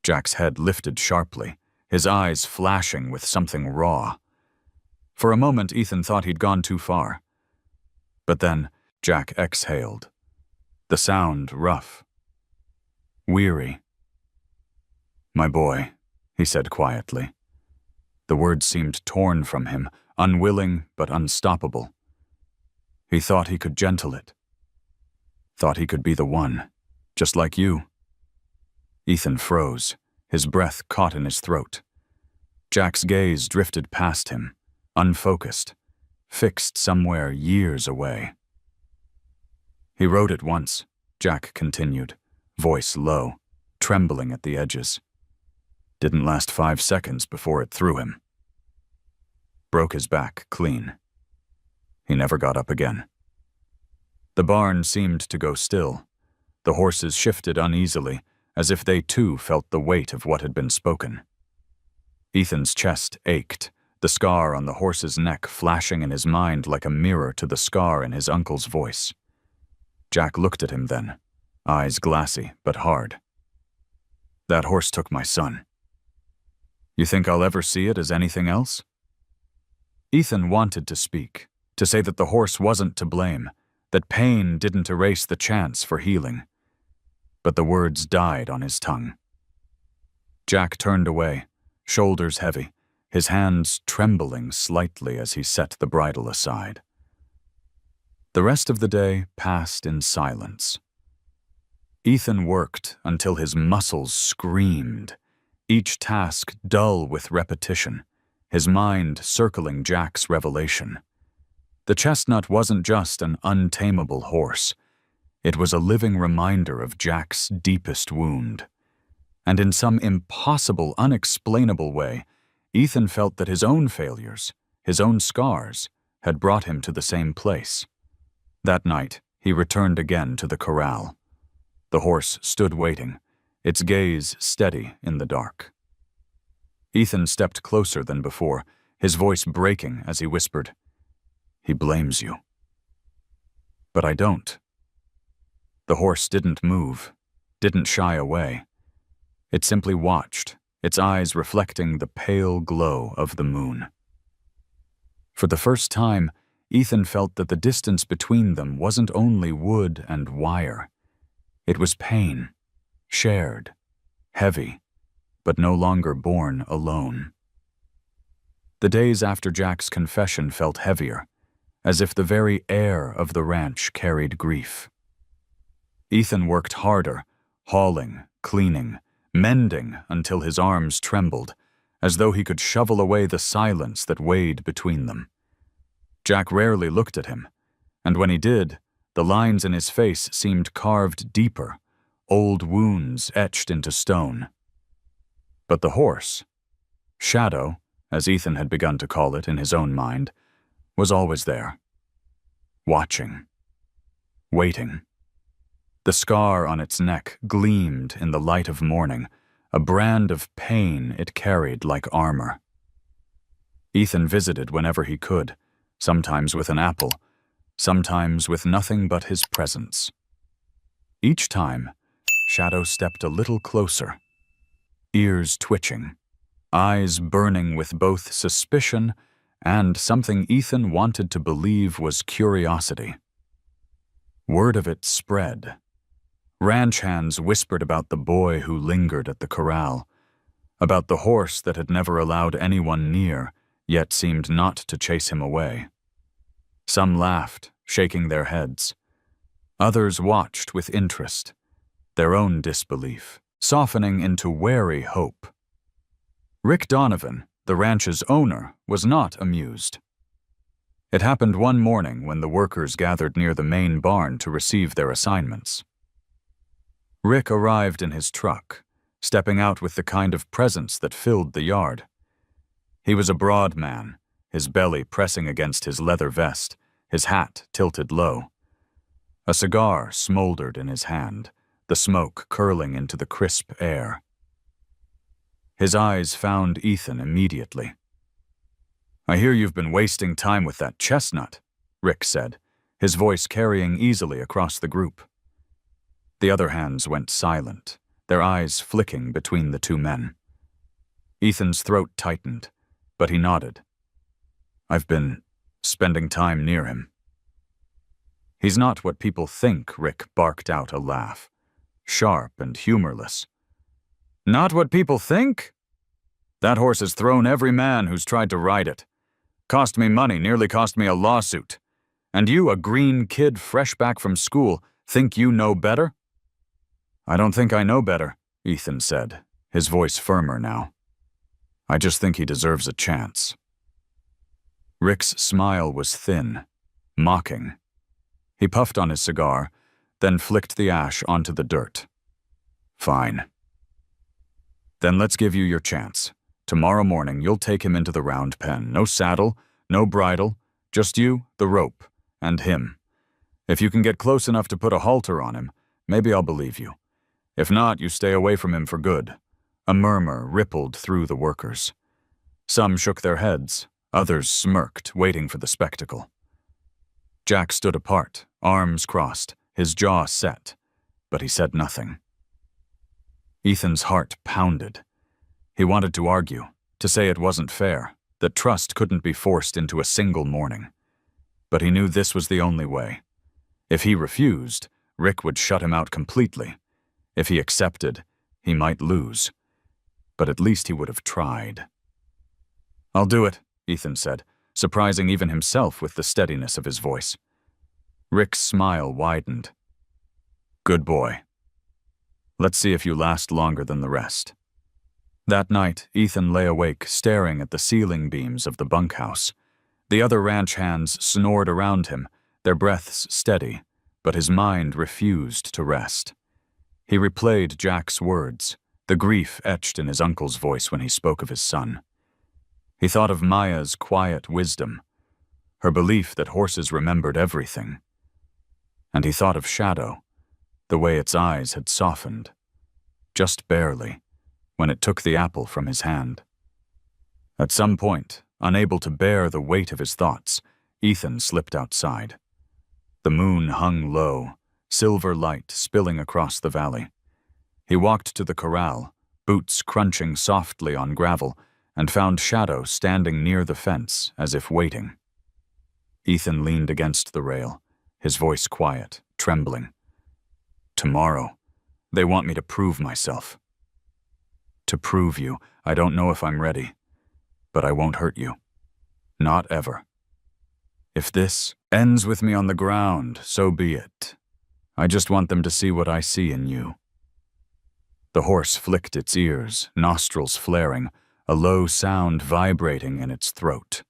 Jack's head lifted sharply, his eyes flashing with something raw. For a moment, Ethan thought he'd gone too far. But then, Jack exhaled. The sound rough. Weary. "My boy," he said quietly. The words seemed torn from him, unwilling but unstoppable. He thought he could gentle it. Thought he could be the one, just like you. Ethan froze, his breath caught in his throat. Jack's gaze drifted past him, unfocused, fixed somewhere years away. "He wrote it once," Jack continued, voice low, trembling at the edges. "Didn't last 5 seconds before it threw him. Broke his back clean. He never got up again." The barn seemed to go still. The horses shifted uneasily, as if they too felt the weight of what had been spoken. Ethan's chest ached, the scar on the horse's neck flashing in his mind like a mirror to the scar in his uncle's voice. Jack looked at him then, eyes glassy but hard. "That horse took my son. You think I'll ever see it as anything else?" Ethan wanted to speak, to say that the horse wasn't to blame, that pain didn't erase the chance for healing. But the words died on his tongue. Jack turned away, shoulders heavy, his hands trembling slightly as he set the bridle aside. The rest of the day passed in silence. Ethan worked until his muscles screamed, each task dull with repetition, his mind circling Jack's revelation. The chestnut wasn't just an untamable horse. It was a living reminder of Jack's deepest wound. And in some impossible, unexplainable way, Ethan felt that his own failures, his own scars, had brought him to the same place. That night, he returned again to the corral. The horse stood waiting, its gaze steady in the dark. Ethan stepped closer than before, his voice breaking as he whispered, "He blames you." "But I don't." The horse didn't move, didn't shy away. It simply watched, its eyes reflecting the pale glow of the moon. For the first time, Ethan felt that the distance between them wasn't only wood and wire. It was pain, shared, heavy, but no longer borne alone. The days after Jack's confession felt heavier, as if the very air of the ranch carried grief. Ethan worked harder, hauling, cleaning, mending until his arms trembled, as though he could shovel away the silence that weighed between them. Jack rarely looked at him, and when he did, the lines in his face seemed carved deeper, old wounds etched into stone. But the horse, Shadow, as Ethan had begun to call it in his own mind, was always there, watching, waiting. The scar on its neck gleamed in the light of morning, a brand of pain it carried like armor. Ethan visited whenever he could, sometimes with an apple, sometimes with nothing but his presence. Each time, Shadow stepped a little closer, ears twitching, eyes burning with both suspicion and something Ethan wanted to believe was curiosity. Word of it spread. Ranch hands whispered about the boy who lingered at the corral, about the horse that had never allowed anyone near, yet seemed not to chase him away. Some laughed, shaking their heads. Others watched with interest, their own disbelief softening into wary hope. Rick Donovan, the ranch's owner, was not amused. It happened one morning when the workers gathered near the main barn to receive their assignments. Rick arrived in his truck, stepping out with the kind of presence that filled the yard. He was a broad man, his belly pressing against his leather vest, his hat tilted low. A cigar smoldered in his hand, the smoke curling into the crisp air. His eyes found Ethan immediately. "I hear you've been wasting time with that chestnut," Rick said, his voice carrying easily across the group. The other hands went silent, their eyes flicking between the two men. Ethan's throat tightened, but he nodded. "I've been spending time near him." "He's not what people think," Rick barked out a laugh, sharp and humorless. "Not what people think? That horse has thrown every man who's tried to ride it. Cost me money, nearly cost me a lawsuit. And you, a green kid fresh back from school, think you know better?" "I don't think I know better," Ethan said, his voice firmer now. "I just think he deserves a chance." Rick's smile was thin, mocking. He puffed on his cigar, then flicked the ash onto the dirt. "Fine. Then let's give you your chance. Tomorrow morning you'll take him into the round pen. No saddle, no bridle, just you, the rope, and him. If you can get close enough to put a halter on him, maybe I'll believe you. If not, you stay away from him for good." A murmur rippled through the workers. Some shook their heads, others smirked, waiting for the spectacle. Jack stood apart, arms crossed, his jaw set, but he said nothing. Ethan's heart pounded. He wanted to argue, to say it wasn't fair, that trust couldn't be forced into a single morning. But he knew this was the only way. If he refused, Rick would shut him out completely. If he accepted, he might lose. But at least he would have tried. "I'll do it," Ethan said, surprising even himself with the steadiness of his voice. Rick's smile widened. "Good boy. Let's see if you last longer than the rest." That night, Ethan lay awake, staring at the ceiling beams of the bunkhouse. The other ranch hands snored around him, their breaths steady, but his mind refused to rest. He replayed Jack's words, the grief etched in his uncle's voice when he spoke of his son. He thought of Maya's quiet wisdom, her belief that horses remembered everything. And he thought of Shadow, the way its eyes had softened, just barely, when it took the apple from his hand. At some point, unable to bear the weight of his thoughts, Ethan slipped outside. The moon hung low, silver light spilling across the valley. He walked to the corral, boots crunching softly on gravel, and found Shadow standing near the fence as if waiting. Ethan leaned against the rail, his voice quiet, trembling. "Tomorrow, they want me to prove myself. To prove you, I don't know if I'm ready, but I won't hurt you. Not ever. If this ends with me on the ground, so be it. I just want them to see what I see in you." The horse flicked its ears, nostrils flaring, a low sound vibrating in its throat.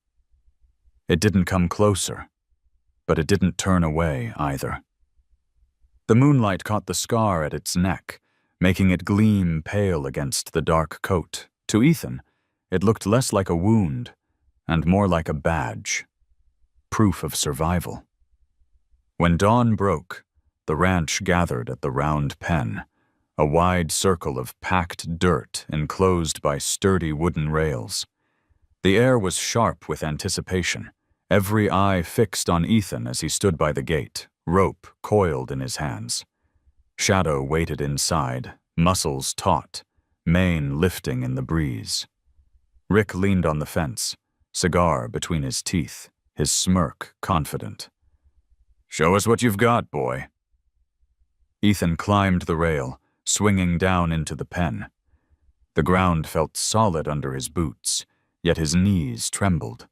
It didn't come closer, but it didn't turn away either. The moonlight caught the scar at its neck, making it gleam pale against the dark coat. To Ethan, it looked less like a wound and more like a badge, proof of survival. When dawn broke, the ranch gathered at the round pen, a wide circle of packed dirt enclosed by sturdy wooden rails. The air was sharp with anticipation, every eye fixed on Ethan as he stood by the gate, rope coiled in his hands. Shadow waited inside, muscles taut, mane lifting in the breeze. Rick leaned on the fence, cigar between his teeth, his smirk confident. "Show us what you've got, boy." Ethan climbed the rail, swinging down into the pen. The ground felt solid under his boots, yet his knees trembled.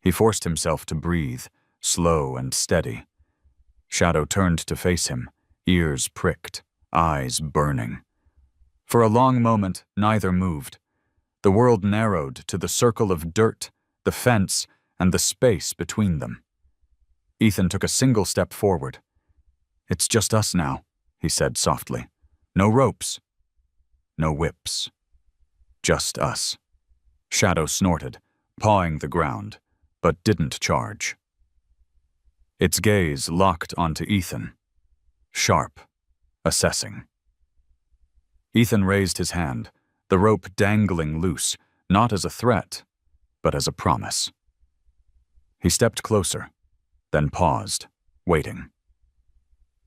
He forced himself to breathe, slow and steady. Shadow turned to face him, ears pricked, eyes burning. For a long moment, neither moved. The world narrowed to the circle of dirt, the fence, and the space between them. Ethan took a single step forward. "It's just us now," he said softly. "No ropes. No whips. Just us." Shadow snorted, pawing the ground, but didn't charge. Its gaze locked onto Ethan. Sharp, assessing. Ethan raised his hand, the rope dangling loose, not as a threat, but as a promise. He stepped closer, then paused, waiting.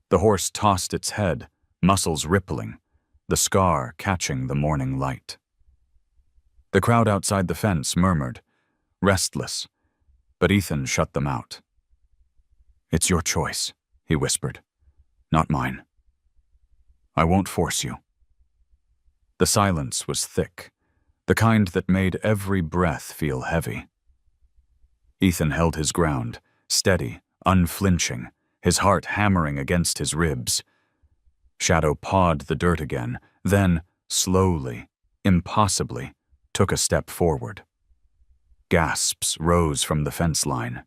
The horse tossed its head, muscles rippling, the scar catching the morning light. The crowd outside the fence murmured, restless, but Ethan shut them out. "It's your choice," he whispered, "not mine. I won't force you." The silence was thick, the kind that made every breath feel heavy. Ethan held his ground, steady, unflinching, his heart hammering against his ribs. Shadow pawed the dirt again, then, slowly, impossibly, took a step forward. Gasps rose from the fence line.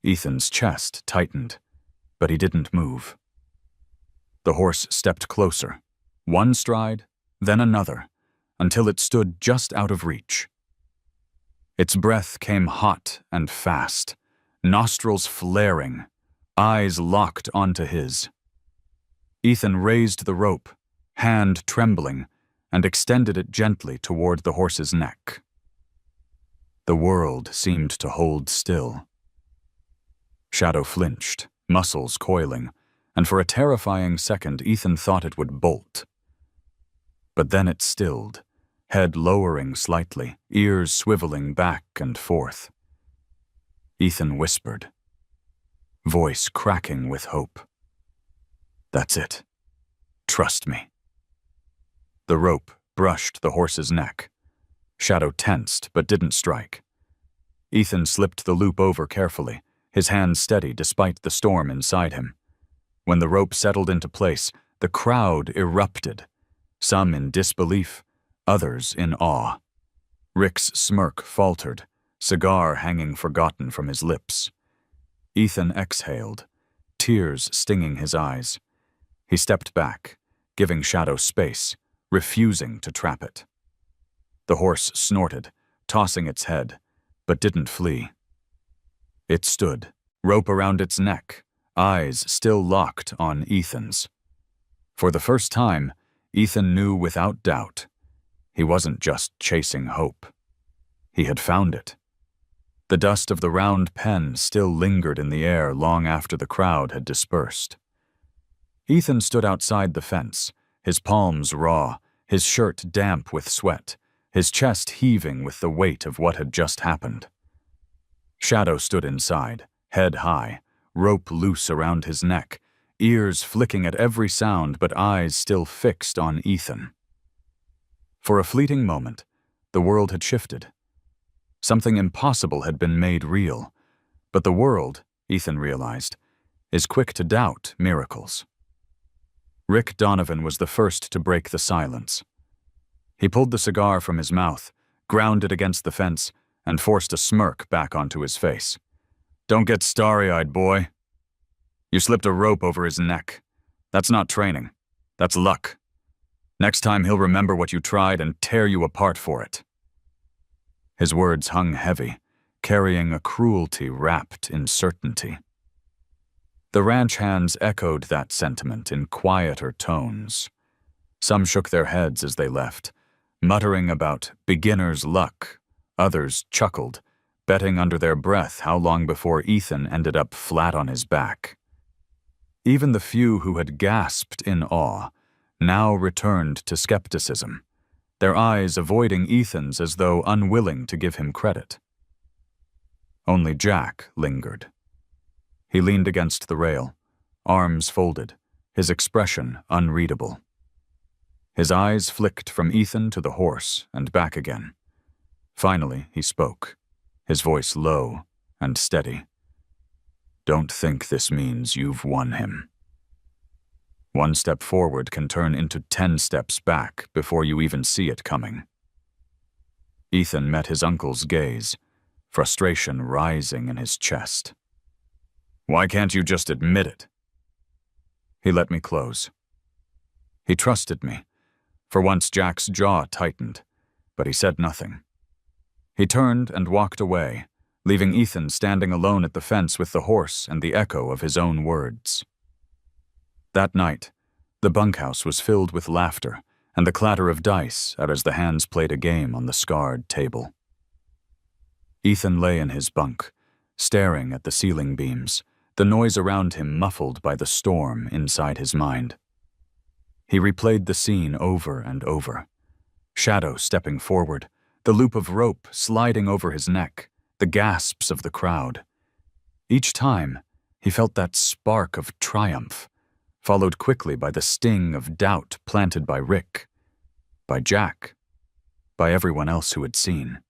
Ethan's chest tightened, but he didn't move. The horse stepped closer, one stride, then another, until it stood just out of reach. Its breath came hot and fast, nostrils flaring, eyes locked onto his. Ethan raised the rope, hand trembling, and extended it gently toward the horse's neck. The world seemed to hold still. Shadow flinched, muscles coiling, and for a terrifying second Ethan thought it would bolt. But then it stilled, head lowering slightly, ears swiveling back and forth. Ethan whispered, voice cracking with hope. "That's it. Trust me." The rope brushed the horse's neck. Shadow tensed but didn't strike. Ethan slipped the loop over carefully, his hands steady despite the storm inside him. When the rope settled into place, the crowd erupted, some in disbelief, others in awe. Rick's smirk faltered, cigar hanging forgotten from his lips. Ethan exhaled, tears stinging his eyes. He stepped back, giving Shadow space, refusing to trap it. The horse snorted, tossing its head, but didn't flee. It stood, rope around its neck, eyes still locked on Ethan's. For the first time, Ethan knew without doubt, he wasn't just chasing hope. He had found it. The dust of the round pen still lingered in the air long after the crowd had dispersed. Ethan stood outside the fence, his palms raw, his shirt damp with sweat, his chest heaving with the weight of what had just happened. Shadow stood inside, head high, rope loose around his neck, ears flicking at every sound but eyes still fixed on Ethan. For a fleeting moment, the world had shifted. Something impossible had been made real, but the world, Ethan realized, is quick to doubt miracles. Rick Donovan was the first to break the silence. He pulled the cigar from his mouth, ground it against the fence, and forced a smirk back onto his face. "Don't get starry-eyed, boy. You slipped a rope over his neck. That's not training. That's luck. Next time he'll remember what you tried and tear you apart for it." His words hung heavy, carrying a cruelty wrapped in certainty. The ranch hands echoed that sentiment in quieter tones. Some shook their heads as they left, muttering about beginner's luck. Others chuckled, betting under their breath how long before Ethan ended up flat on his back. Even the few who had gasped in awe now returned to skepticism, their eyes avoiding Ethan's as though unwilling to give him credit. Only Jack lingered. He leaned against the rail, arms folded, his expression unreadable. His eyes flicked from Ethan to the horse and back again. Finally, he spoke, his voice low and steady. "Don't think this means you've won him. One step forward can turn into 10 steps back before you even see it coming." Ethan met his uncle's gaze, frustration rising in his chest. "Why can't you just admit it?" He let me close. He trusted me. For once, Jack's jaw tightened, but he said nothing. He turned and walked away, leaving Ethan standing alone at the fence with the horse and the echo of his own words. That night, the bunkhouse was filled with laughter and the clatter of dice as the hands played a game on the scarred table. Ethan lay in his bunk, staring at the ceiling beams, the noise around him muffled by the storm inside his mind. He replayed the scene over and over. Shadow stepping forward, the loop of rope sliding over his neck, the gasps of the crowd. Each time, he felt that spark of triumph, followed quickly by the sting of doubt planted by Rick, by Jack, by everyone else who had seen.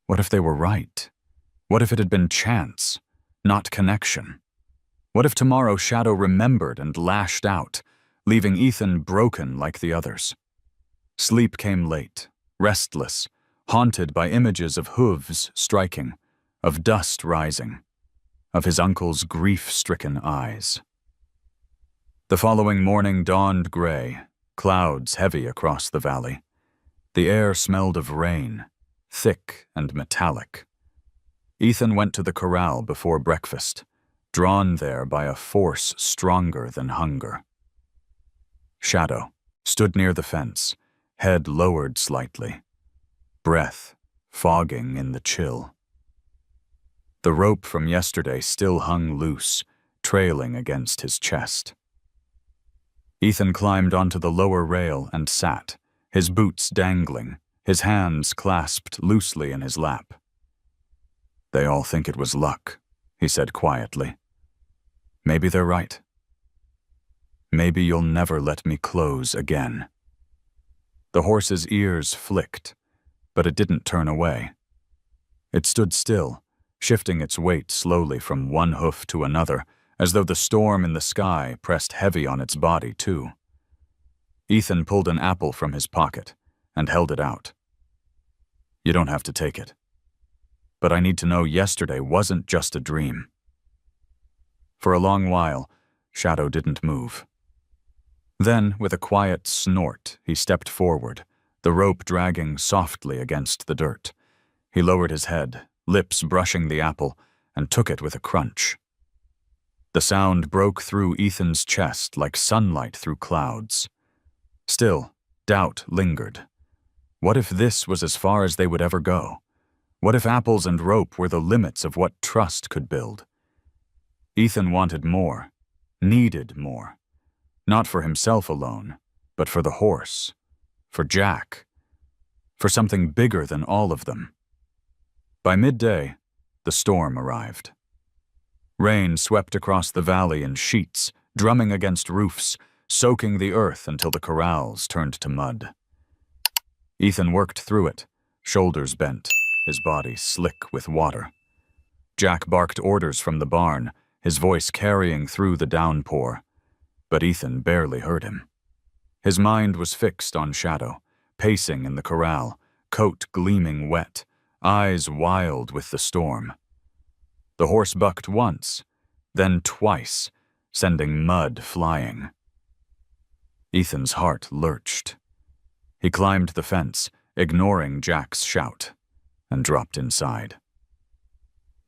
What if they were right? What if it had been chance, not connection? What if tomorrow Shadow remembered and lashed out, leaving Ethan broken like the others? Sleep came late, restless, haunted by images of hooves striking, of dust rising, of his uncle's grief-stricken eyes. The following morning dawned gray, clouds heavy across the valley. The air smelled of rain, thick and metallic. Ethan went to the corral before breakfast, drawn there by a force stronger than hunger. Shadow stood near the fence, head lowered slightly, breath fogging in the chill. The rope from yesterday still hung loose, trailing against his chest. Ethan climbed onto the lower rail and sat, his boots dangling, his hands clasped loosely in his lap. "They all think it was luck," he said quietly. "Maybe they're right. Maybe you'll never let me close again." The horse's ears flicked, but it didn't turn away. It stood still, shifting its weight slowly from one hoof to another, as though the storm in the sky pressed heavy on its body, too. Ethan pulled an apple from his pocket and held it out. "You don't have to take it. But I need to know yesterday wasn't just a dream." For a long while, Shadow didn't move. Then, with a quiet snort, he stepped forward, the rope dragging softly against the dirt. He lowered his head, lips brushing the apple, and took it with a crunch. The sound broke through Ethan's chest like sunlight through clouds. Still, doubt lingered. What if this was as far as they would ever go? What if apples and rope were the limits of what trust could build? Ethan wanted more, needed more. Not for himself alone, but for the horse, for Jack, for something bigger than all of them. By midday, the storm arrived. Rain swept across the valley in sheets, drumming against roofs, soaking the earth until the corrals turned to mud. Ethan worked through it, shoulders bent, his body slick with water. Jack barked orders from the barn, his voice carrying through the downpour, but Ethan barely heard him. His mind was fixed on Shadow, pacing in the corral, coat gleaming wet, eyes wild with the storm. The horse bucked once, then twice, sending mud flying. Ethan's heart lurched. He climbed the fence, ignoring Jack's shout, and dropped inside.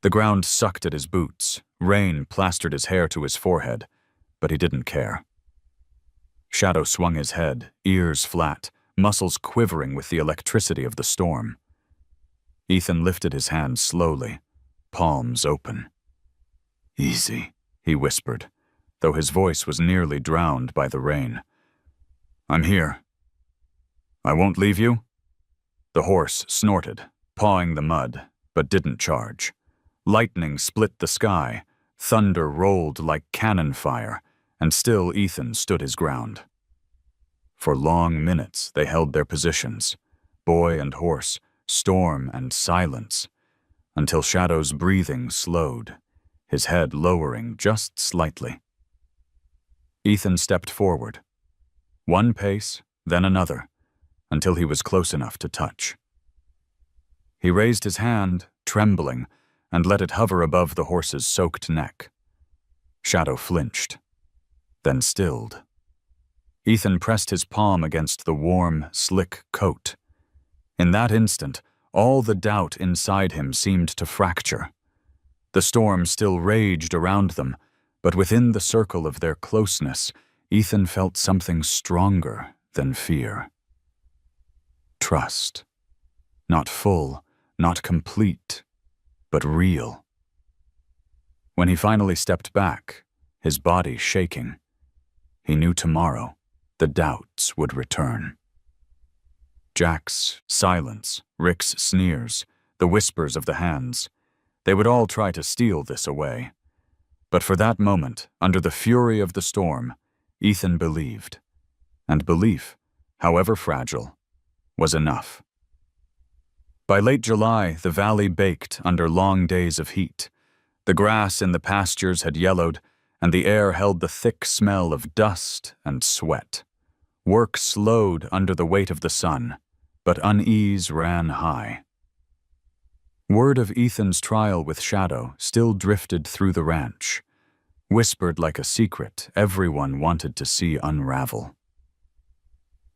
The ground sucked at his boots, rain plastered his hair to his forehead, but he didn't care. Shadow swung his head, ears flat, muscles quivering with the electricity of the storm. Ethan lifted his hands slowly, palms open. "Easy," he whispered, though his voice was nearly drowned by the rain. "I'm here. I won't leave you." The horse snorted, pawing the mud, but didn't charge. Lightning split the sky, thunder rolled like cannon fire, and still Ethan stood his ground. For long minutes they held their positions, boy and horse, storm and silence, until Shadow's breathing slowed, his head lowering just slightly. Ethan stepped forward. One pace, then another, until he was close enough to touch. He raised his hand, trembling, and let it hover above the horse's soaked neck. Shadow flinched, then stilled. Ethan pressed his palm against the warm, slick coat. In that instant, all the doubt inside him seemed to fracture. The storm still raged around them, but within the circle of their closeness, Ethan felt something stronger than fear. Trust. Not full, not complete, but real. When he finally stepped back, his body shaking, he knew tomorrow the doubts would return. Jack's silence, Rick's sneers, the whispers of the hands, they would all try to steal this away. But for that moment, under the fury of the storm, Ethan believed. And belief, however fragile, was enough. By late July, the valley baked under long days of heat. The grass in the pastures had yellowed, and the air held the thick smell of dust and sweat. Work slowed under the weight of the sun, but unease ran high. Word of Ethan's trial with Shadow still drifted through the ranch, whispered like a secret everyone wanted to see unravel.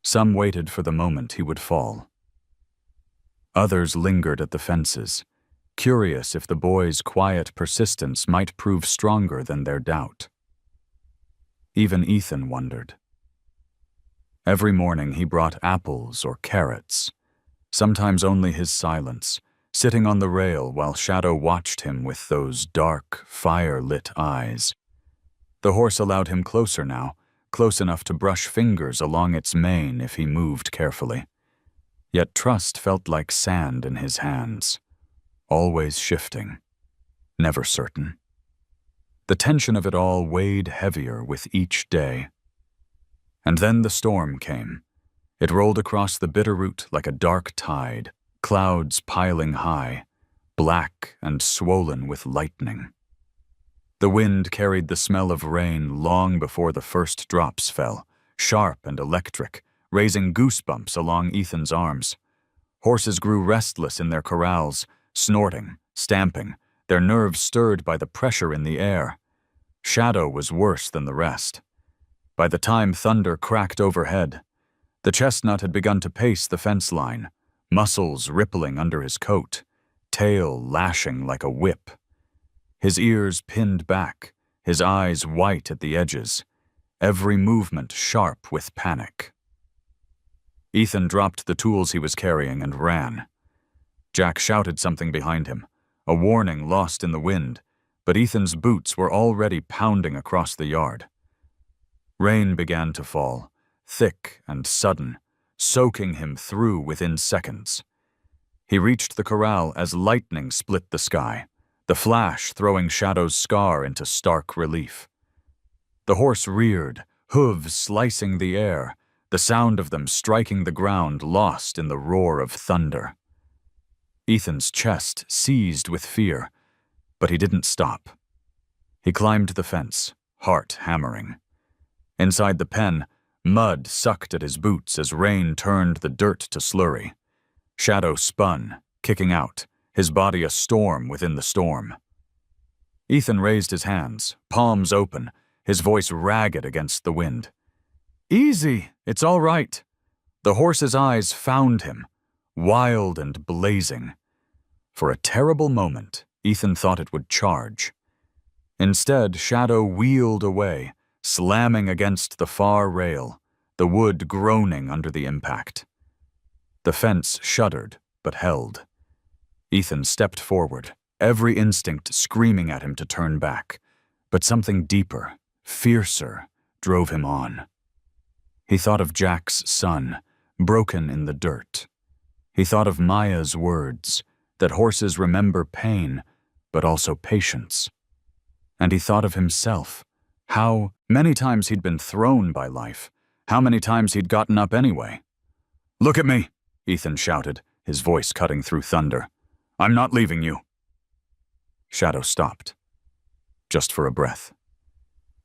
Some waited for the moment he would fall. Others lingered at the fences, curious if the boy's quiet persistence might prove stronger than their doubt. Even Ethan wondered. Every morning he brought apples or carrots, sometimes only his silence, sitting on the rail while Shadow watched him with those dark, fire-lit eyes. The horse allowed him closer now, close enough to brush fingers along its mane if he moved carefully. Yet trust felt like sand in his hands, always shifting, never certain. The tension of it all weighed heavier with each day. And then the storm came. It rolled across the Bitterroot like a dark tide, clouds piling high, black and swollen with lightning. The wind carried the smell of rain long before the first drops fell, sharp and electric, raising goosebumps along Ethan's arms. Horses grew restless in their corrals, snorting, stamping, their nerves stirred by the pressure in the air. Shadow was worse than the rest. By the time thunder cracked overhead, the chestnut had begun to pace the fence line, muscles rippling under his coat, tail lashing like a whip. His ears pinned back, his eyes white at the edges, every movement sharp with panic. Ethan dropped the tools he was carrying and ran. Jack shouted something behind him, a warning lost in the wind, but Ethan's boots were already pounding across the yard. Rain began to fall, thick and sudden, soaking him through within seconds. He reached the corral as lightning split the sky, the flash throwing Shadow's scar into stark relief. The horse reared, hooves slicing the air, the sound of them striking the ground lost in the roar of thunder. Ethan's chest seized with fear, but he didn't stop. He climbed the fence, heart hammering. Inside the pen, mud sucked at his boots as rain turned the dirt to slurry. Shadow spun, kicking out, his body a storm within the storm. Ethan raised his hands, palms open, his voice ragged against the wind. "Easy, it's all right." The horse's eyes found him, wild and blazing. For a terrible moment, Ethan thought it would charge. Instead, Shadow wheeled away, slamming against the far rail, the wood groaning under the impact. The fence shuddered, but held. Ethan stepped forward, every instinct screaming at him to turn back, but something deeper, fiercer, drove him on. He thought of Jack's son, broken in the dirt. He thought of Maya's words, that horses remember pain, but also patience. And he thought of himself, how many times he'd been thrown by life, how many times he'd gotten up anyway. "Look at me," Ethan shouted, his voice cutting through thunder. "I'm not leaving you." Shadow stopped, just for a breath.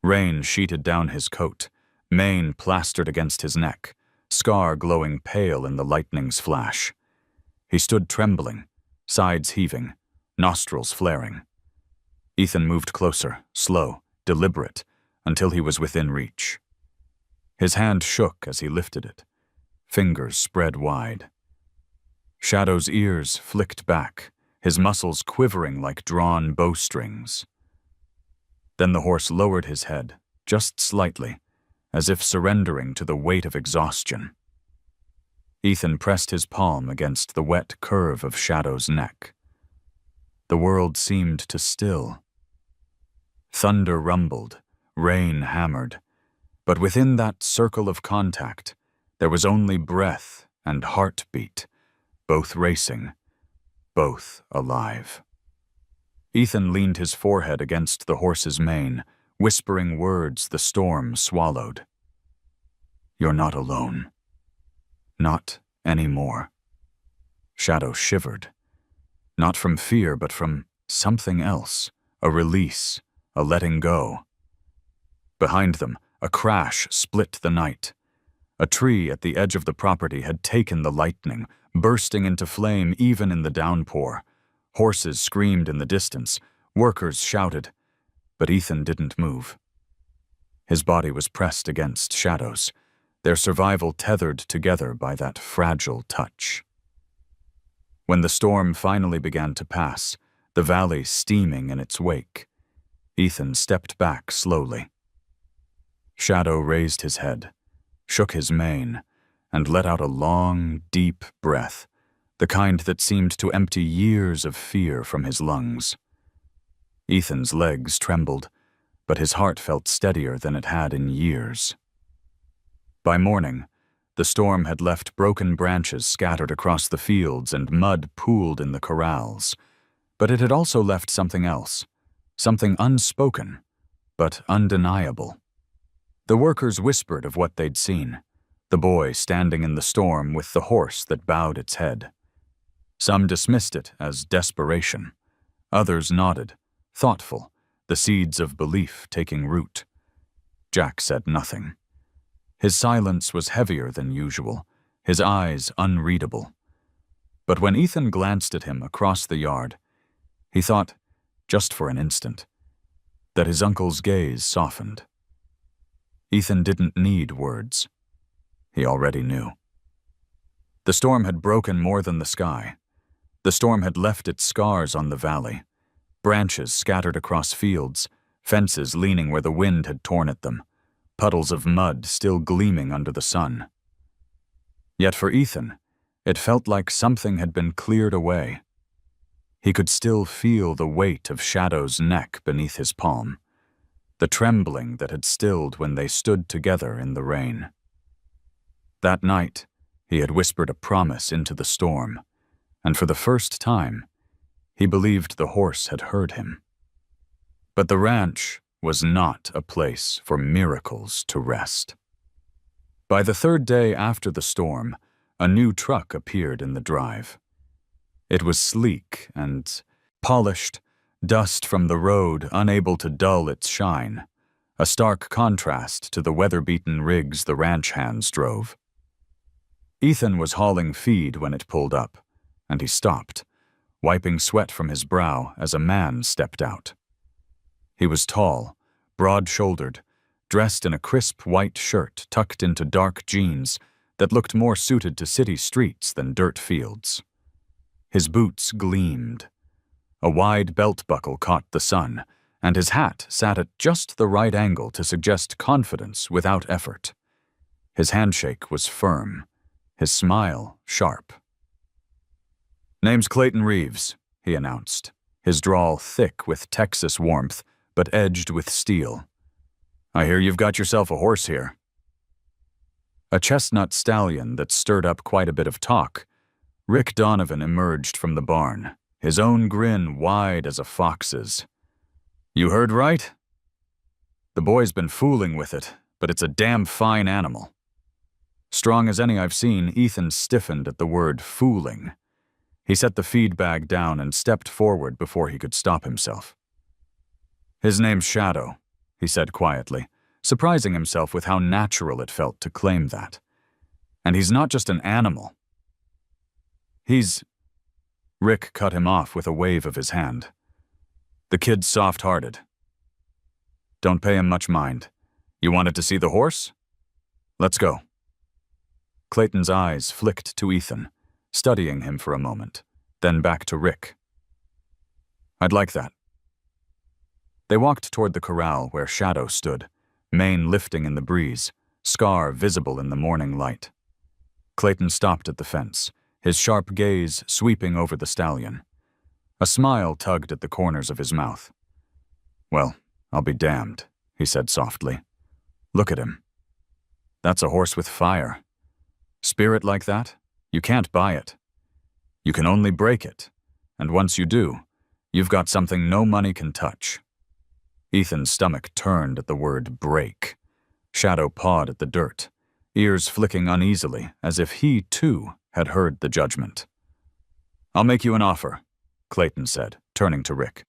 Rain sheeted down his coat, mane plastered against his neck, scar glowing pale in the lightning's flash. He stood trembling, sides heaving, nostrils flaring. Ethan moved closer, slow, deliberate, until he was within reach. His hand shook as he lifted it, fingers spread wide. Shadow's ears flicked back, his muscles quivering like drawn bowstrings. Then the horse lowered his head, just slightly, as if surrendering to the weight of exhaustion. Ethan pressed his palm against the wet curve of Shadow's neck. The world seemed to still. Thunder rumbled, rain hammered, but within that circle of contact, there was only breath and heartbeat, both racing, both alive. Ethan leaned his forehead against the horse's mane, whispering words the storm swallowed. "You're not alone. Not anymore." Shadow shivered, not from fear, but from something else, a release, a letting go. Behind them, a crash split the night. A tree at the edge of the property had taken the lightning, bursting into flame even in the downpour. Horses screamed in the distance, workers shouted, but Ethan didn't move. His body was pressed against Shadow's, their survival tethered together by that fragile touch. When the storm finally began to pass, the valley steaming in its wake, Ethan stepped back slowly. Shadow raised his head, shook his mane, and let out a long, deep breath, the kind that seemed to empty years of fear from his lungs. Ethan's legs trembled, but his heart felt steadier than it had in years. By morning, the storm had left broken branches scattered across the fields and mud pooled in the corrals, but it had also left something else, something unspoken, but undeniable. The workers whispered of what they'd seen, the boy standing in the storm with the horse that bowed its head. Some dismissed it as desperation. Others nodded, thoughtful, the seeds of belief taking root. Jack said nothing. His silence was heavier than usual, his eyes unreadable. But when Ethan glanced at him across the yard, he thought, just for an instant, that his uncle's gaze softened. Ethan didn't need words. He already knew. The storm had broken more than the sky. The storm had left its scars on the valley, branches scattered across fields, fences leaning where the wind had torn at them, puddles of mud still gleaming under the sun. Yet for Ethan, it felt like something had been cleared away. He could still feel the weight of Shadow's neck beneath his palm, the trembling that had stilled when they stood together in the rain. That night, He had whispered a promise into the storm, and for the first time, he believed the horse had heard him. But the ranch was not a place for miracles to rest. By the third day after the storm, a new truck appeared in the drive. It was sleek and polished, dust from the road unable to dull its shine, a stark contrast to the weather-beaten rigs the ranch hands drove. Ethan was hauling feed when it pulled up, and he stopped, wiping sweat from his brow as a man stepped out. He was tall, broad-shouldered, dressed in a crisp white shirt tucked into dark jeans that looked more suited to city streets than dirt fields. His boots gleamed. A wide belt buckle caught the sun, and his hat sat at just the right angle to suggest confidence without effort. His handshake was firm, his smile sharp. "Name's Clayton Reeves," he announced, his drawl thick with Texas warmth, but edged with steel. "I hear you've got yourself a horse here." A chestnut stallion that stirred up quite a bit of talk, Rick Donovan emerged from the barn, his own grin wide as a fox's. "You heard right? The boy's been fooling with it, but it's a damn fine animal." Strong as any I've seen, Ethan stiffened at the word fooling. He set the feed bag down and stepped forward before he could stop himself. "His name's Shadow," he said quietly, surprising himself with how natural it felt to claim that. "And he's not just an animal. He's—" Rick cut him off with a wave of his hand. "The kid's soft-hearted. Don't pay him much mind. You wanted to see the horse? Let's go." Clayton's eyes flicked to Ethan, studying him for a moment, then back to Rick. "I'd like that." They walked toward the corral where Shadow stood, mane lifting in the breeze, scar visible in the morning light. Clayton stopped at the fence, his sharp gaze sweeping over the stallion. A smile tugged at the corners of his mouth. "Well, I'll be damned," he said softly. "Look at him. That's a horse with fire. Spirit like that, you can't buy it. You can only break it, and once you do, you've got something no money can touch." Ethan's stomach turned at the word break. Shadow pawed at the dirt, ears flicking uneasily as if he, too, had heard the judgment. "I'll make you an offer," Clayton said, turning to Rick.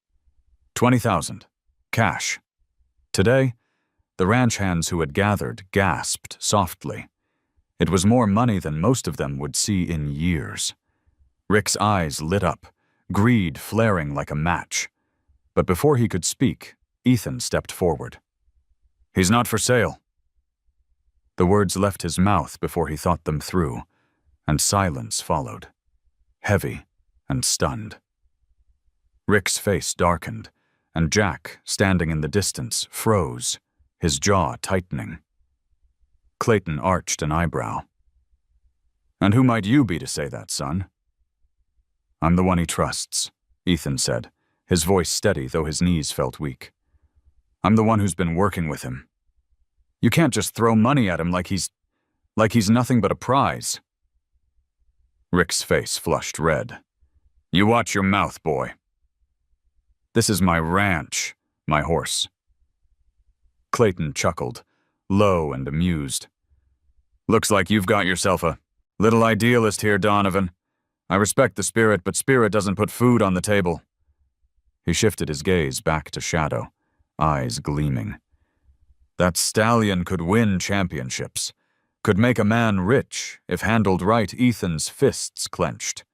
20,000. Cash. Today, the ranch hands who had gathered gasped softly. It was more money than most of them would see in years. Rick's eyes lit up, greed flaring like a match. But before he could speak, Ethan stepped forward. "He's not for sale." The words left his mouth before he thought them through, and silence followed, heavy and stunned. Rick's face darkened, and Jack, standing in the distance, froze, his jaw tightening. Clayton arched an eyebrow. "And who might you be to say that, son?" "I'm the one he trusts," Ethan said, his voice steady though his knees felt weak. "I'm the one who's been working with him. You can't just throw money at him like he's nothing but a prize." Rick's face flushed red. "You watch your mouth, boy. This is my ranch, my horse." Clayton chuckled, low and amused. "Looks like you've got yourself a little idealist here, Donovan. I respect the spirit, but spirit doesn't put food on the table." He shifted his gaze back to Shadow, eyes gleaming. "That stallion could win championships, could make a man rich if handled right." Ethan's fists clenched.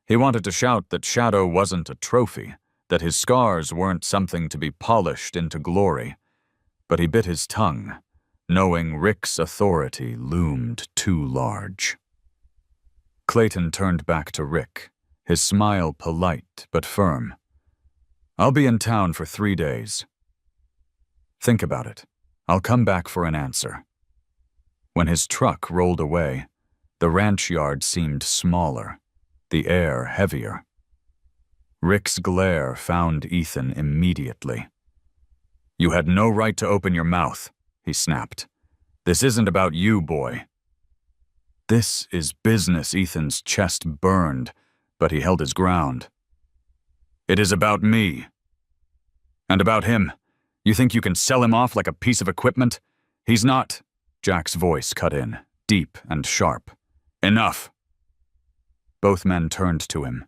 He wanted to shout that Shadow wasn't a trophy, that his scars weren't something to be polished into glory, but he bit his tongue, knowing Rick's authority loomed too large. Clayton turned back to Rick, his smile polite but firm. "I'll be in town for 3 days. Think about it. I'll come back for an answer." When his truck rolled away, the ranch yard seemed smaller, the air heavier. Rick's glare found Ethan immediately. "You had no right to open your mouth," he snapped. "This isn't about you, boy." This is business. Ethan's chest burned, but he held his ground. It is about me. And about him. You think you can sell him off like a piece of equipment? He's not. Jack's voice cut in, deep and sharp. Enough. Both men turned to him.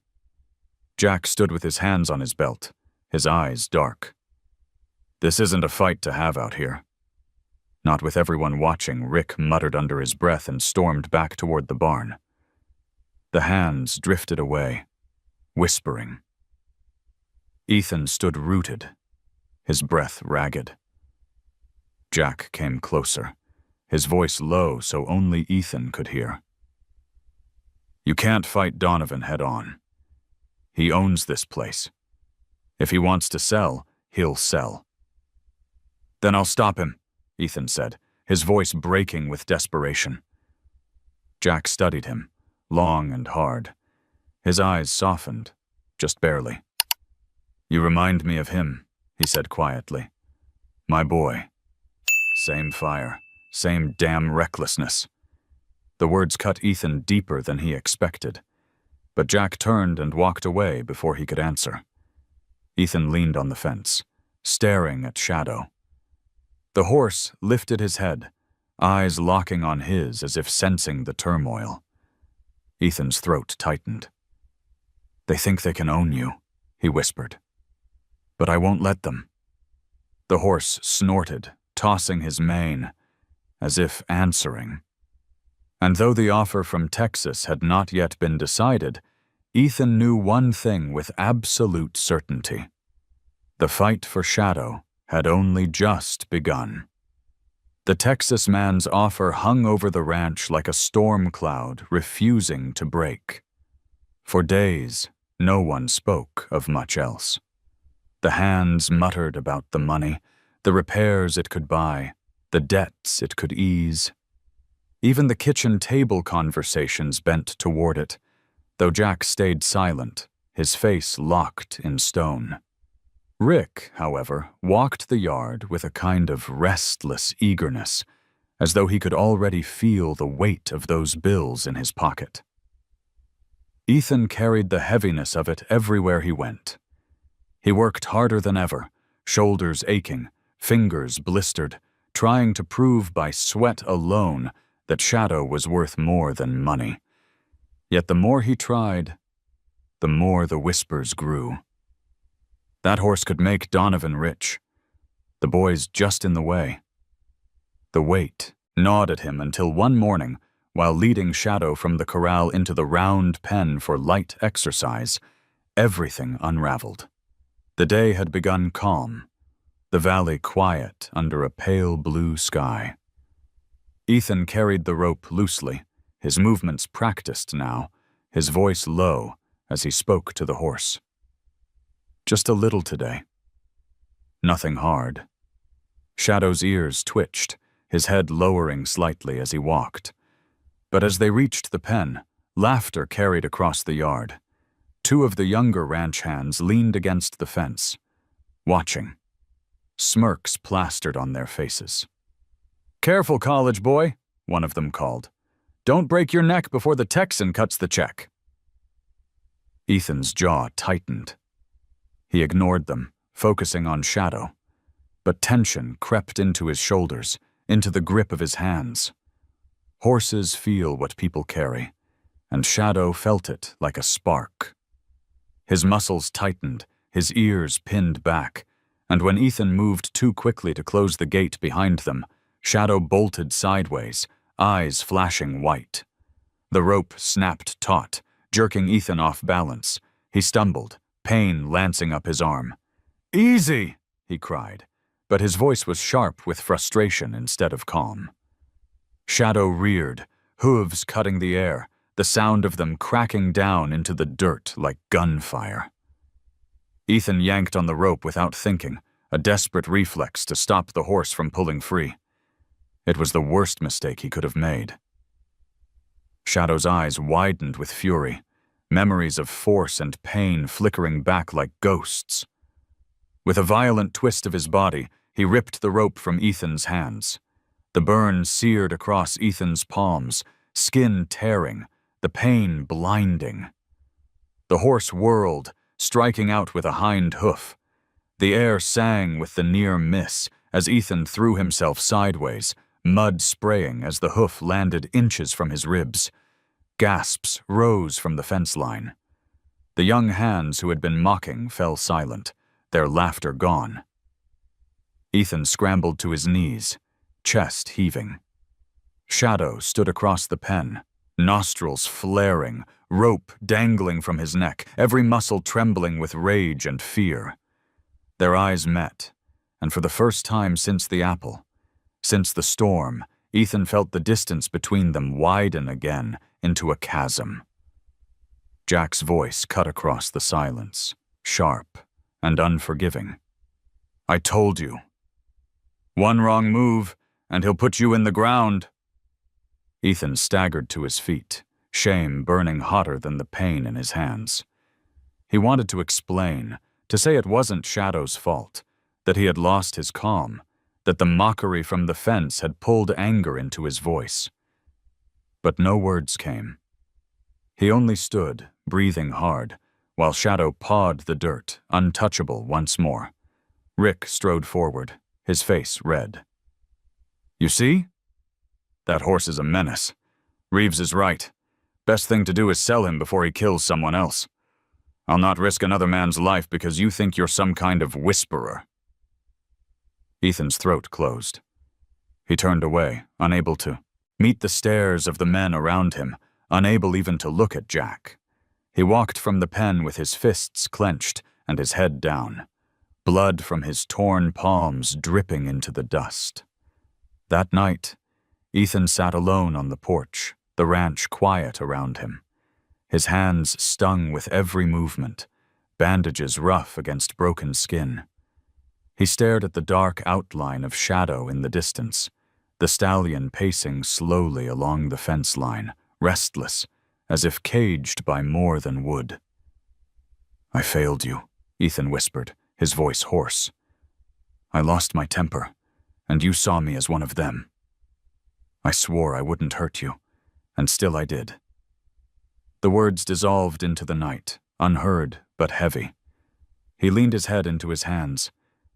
Jack stood with his hands on his belt, his eyes dark. This isn't a fight to have out here. Not with everyone watching, Rick muttered under his breath and stormed back toward the barn. The hands drifted away, whispering. Ethan stood rooted, his breath ragged. Jack came closer, his voice low so only Ethan could hear. You can't fight Donovan head on. He owns this place. If he wants to sell, he'll sell. Then I'll stop him, Ethan said, his voice breaking with desperation. Jack studied him, long and hard. His eyes softened, just barely. You remind me of him, he said quietly. My boy. Same fire, same damn recklessness. The words cut Ethan deeper than he expected, but Jack turned and walked away before he could answer. Ethan leaned on the fence, staring at Shadow. The horse lifted his head, eyes locking on his as if sensing the turmoil. Ethan's throat tightened. They think they can own you, he whispered. But I won't let them. The horse snorted, tossing his mane, as if answering. And though the offer from Texas had not yet been decided, Ethan knew one thing with absolute certainty. The fight for Shadow had only just begun. The Texas man's offer hung over the ranch like a storm cloud, refusing to break. For days, no one spoke of much else. The hands muttered about the money, the repairs it could buy, the debts it could ease. Even the kitchen table conversations bent toward it, though Jack stayed silent, his face locked in stone. Rick, however, walked the yard with a kind of restless eagerness, as though he could already feel the weight of those bills in his pocket. Ethan carried the heaviness of it everywhere he went. He worked harder than ever, shoulders aching, fingers blistered, trying to prove by sweat alone that Shadow was worth more than money. Yet the more he tried, the more the whispers grew. That horse could make Donovan rich. The boy's just in the way. The weight gnawed at him until one morning, while leading Shadow from the corral into the round pen for light exercise, everything unraveled. The day had begun calm, the valley quiet under a pale blue sky. Ethan carried the rope loosely, his movements practiced now, his voice low as he spoke to the horse. Just a little today. Nothing hard. Shadow's ears twitched, his head lowering slightly as he walked. But as they reached the pen, laughter carried across the yard. Two of the younger ranch hands leaned against the fence, watching. Smirks plastered on their faces. Careful, college boy, one of them called. Don't break your neck before the Texan cuts the check. Ethan's jaw tightened. He ignored them, focusing on Shadow. But tension crept into his shoulders, into the grip of his hands. Horses feel what people carry, and Shadow felt it like a spark. His muscles tightened, his ears pinned back, and when Ethan moved too quickly to close the gate behind them, Shadow bolted sideways, eyes flashing white. The rope snapped taut, jerking Ethan off balance. He stumbled, pain lancing up his arm. Easy, he cried, but his voice was sharp with frustration instead of calm. Shadow reared, hooves cutting the air, the sound of them cracking down into the dirt like gunfire. Ethan yanked on the rope without thinking, a desperate reflex to stop the horse from pulling free. It was the worst mistake he could have made. Shadow's eyes widened with fury, memories of force and pain flickering back like ghosts. With a violent twist of his body, he ripped the rope from Ethan's hands. The burn seared across Ethan's palms, skin tearing, the pain blinding. The horse whirled, striking out with a hind hoof. The air sang with the near miss as Ethan threw himself sideways, mud spraying as the hoof landed inches from his ribs. Gasps rose from the fence line. The young hands who had been mocking fell silent, their laughter gone. Ethan scrambled to his knees, chest heaving. Shadow stood across the pen, nostrils flaring, rope dangling from his neck, every muscle trembling with rage and fear. Their eyes met, and for the first time since the apple, since the storm, Ethan felt the distance between them widen again into a chasm. Jack's voice cut across the silence, sharp and unforgiving. "I told you. One wrong move, and he'll put you in the ground." Ethan staggered to his feet, shame burning hotter than the pain in his hands. He wanted to explain, to say it wasn't Shadow's fault, that he had lost his calm, that the mockery from the fence had pulled anger into his voice. But no words came. He only stood, breathing hard, while Shadow pawed the dirt, untouchable once more. Rick strode forward, his face red. "You see? That horse is a menace. Reeves is right. Best thing to do is sell him before he kills someone else. I'll not risk another man's life because you think you're some kind of whisperer." Ethan's throat closed. He turned away, unable to meet the stares of the men around him, unable even to look at Jack. He walked from the pen with his fists clenched and his head down, blood from his torn palms dripping into the dust. That night, Ethan sat alone on the porch, the ranch quiet around him. His hands stung with every movement, bandages rough against broken skin. He stared at the dark outline of Shadow in the distance, the stallion pacing slowly along the fence line, restless, as if caged by more than wood. "I failed you," Ethan whispered, his voice hoarse. "I lost my temper, and you saw me as one of them. I swore I wouldn't hurt you, and still I did." The words dissolved into the night, unheard but heavy. He leaned his head into his hands,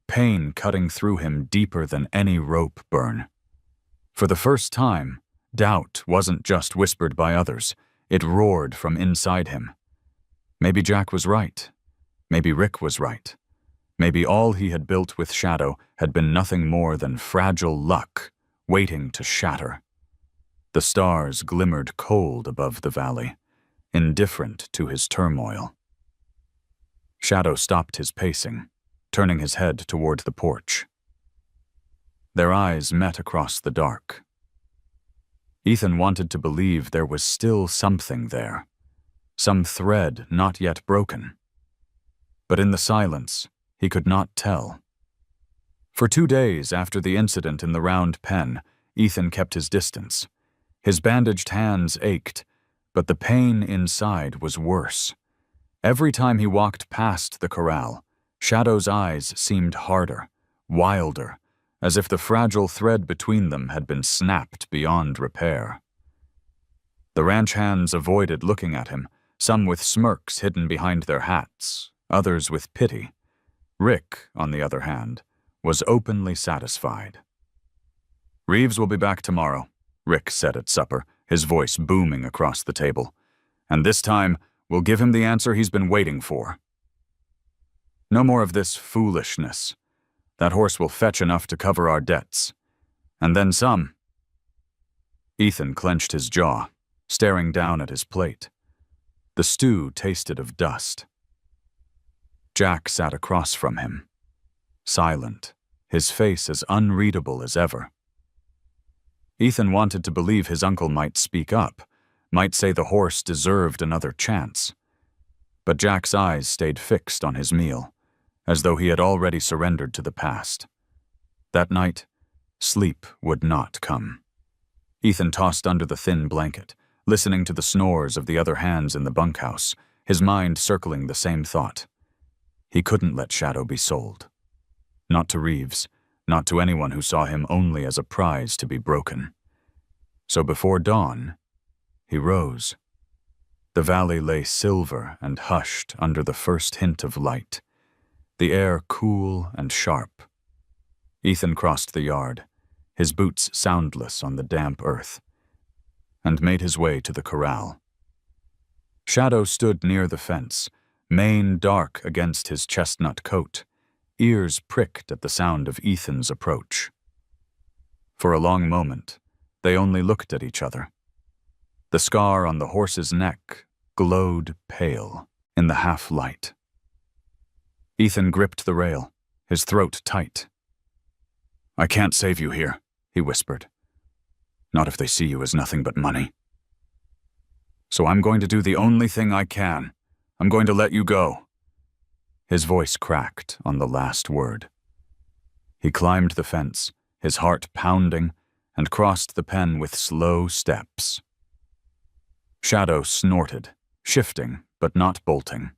pain cutting through him deeper than any rope burn. For the first time, doubt wasn't just whispered by others, it roared from inside him. Maybe Jack was right. Maybe Rick was right. Maybe all he had built with Shadow had been nothing more than fragile luck, waiting to shatter. The stars glimmered cold above the valley, indifferent to his turmoil. Shadow stopped his pacing, turning his head toward the porch. Their eyes met across the dark. Ethan wanted to believe there was still something there, some thread not yet broken. But in the silence, he could not tell. For 2 days after the incident in the round pen, Ethan kept his distance. His bandaged hands ached, but the pain inside was worse. Every time he walked past the corral, Shadow's eyes seemed harder, wilder, as if the fragile thread between them had been snapped beyond repair. The ranch hands avoided looking at him, some with smirks hidden behind their hats, others with pity. Rick, on the other hand, was openly satisfied. "Reeves will be back tomorrow," Rick said at supper, his voice booming across the table. "And this time, we'll give him the answer he's been waiting for. No more of this foolishness. That horse will fetch enough to cover our debts. And then some." Ethan clenched his jaw, staring down at his plate. The stew tasted of dust. Jack sat across from him, silent, his face as unreadable as ever. Ethan wanted to believe his uncle might speak up, might say the horse deserved another chance. But Jack's eyes stayed fixed on his meal, as though he had already surrendered to the past. That night, sleep would not come. Ethan tossed under the thin blanket, listening to the snores of the other hands in the bunkhouse, his mind circling the same thought. He couldn't let Shadow be sold. Not to Reeves, not to anyone who saw him only as a prize to be broken. So before dawn, He rose. The valley lay silver and hushed under the first hint of light, the air cool and sharp. Ethan crossed the yard, his boots soundless on the damp earth, and made his way to the corral. Shadow stood near the fence, mane dark against his chestnut coat, ears pricked at the sound of Ethan's approach. For a long moment, they only looked at each other. The scar on the horse's neck glowed pale in the half-light. Ethan gripped the rail, his throat tight. "I can't save you here," he whispered. "Not if they see you as nothing but money. So I'm going to do the only thing I can. I'm going to let you go." His voice cracked on the last word. He climbed the fence, his heart pounding, and crossed the pen with slow steps. Shadow snorted, shifting but not bolting.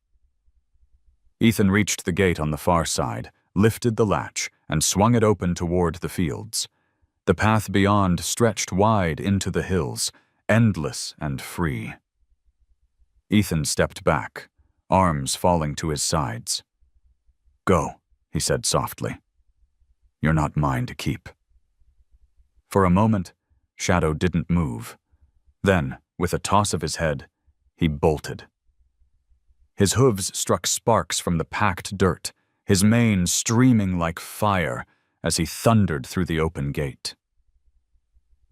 Ethan reached the gate on the far side, lifted the latch, and swung it open toward the fields. The path beyond stretched wide into the hills, endless and free. Ethan stepped back, arms falling to his sides. "Go," he said softly. "You're not mine to keep." For a moment, Shadow didn't move. Then, with a toss of his head, he bolted. His hooves struck sparks from the packed dirt, his mane streaming like fire as he thundered through the open gate.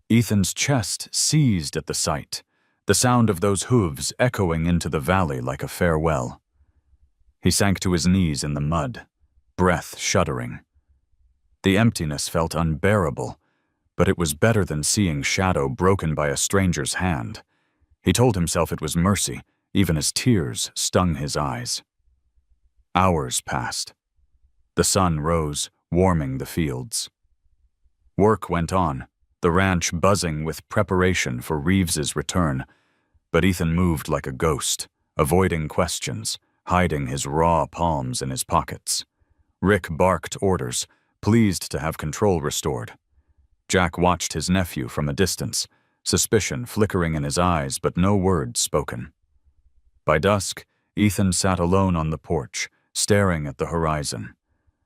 Ethan's chest seized at the sight, the sound of those hooves echoing into the valley like a farewell. He sank to his knees in the mud, breath shuddering. The emptiness felt unbearable, but it was better than seeing Shadow broken by a stranger's hand. He told himself it was mercy, even as tears stung his eyes. Hours passed. The sun rose, warming the fields. Work went on, the ranch buzzing with preparation for Reeves's return, but Ethan moved like a ghost, avoiding questions, hiding his raw palms in his pockets. Rick barked orders, pleased to have control restored. Jack watched his nephew from a distance, suspicion flickering in his eyes but no word spoken. By dusk, Ethan sat alone on the porch, staring at the horizon.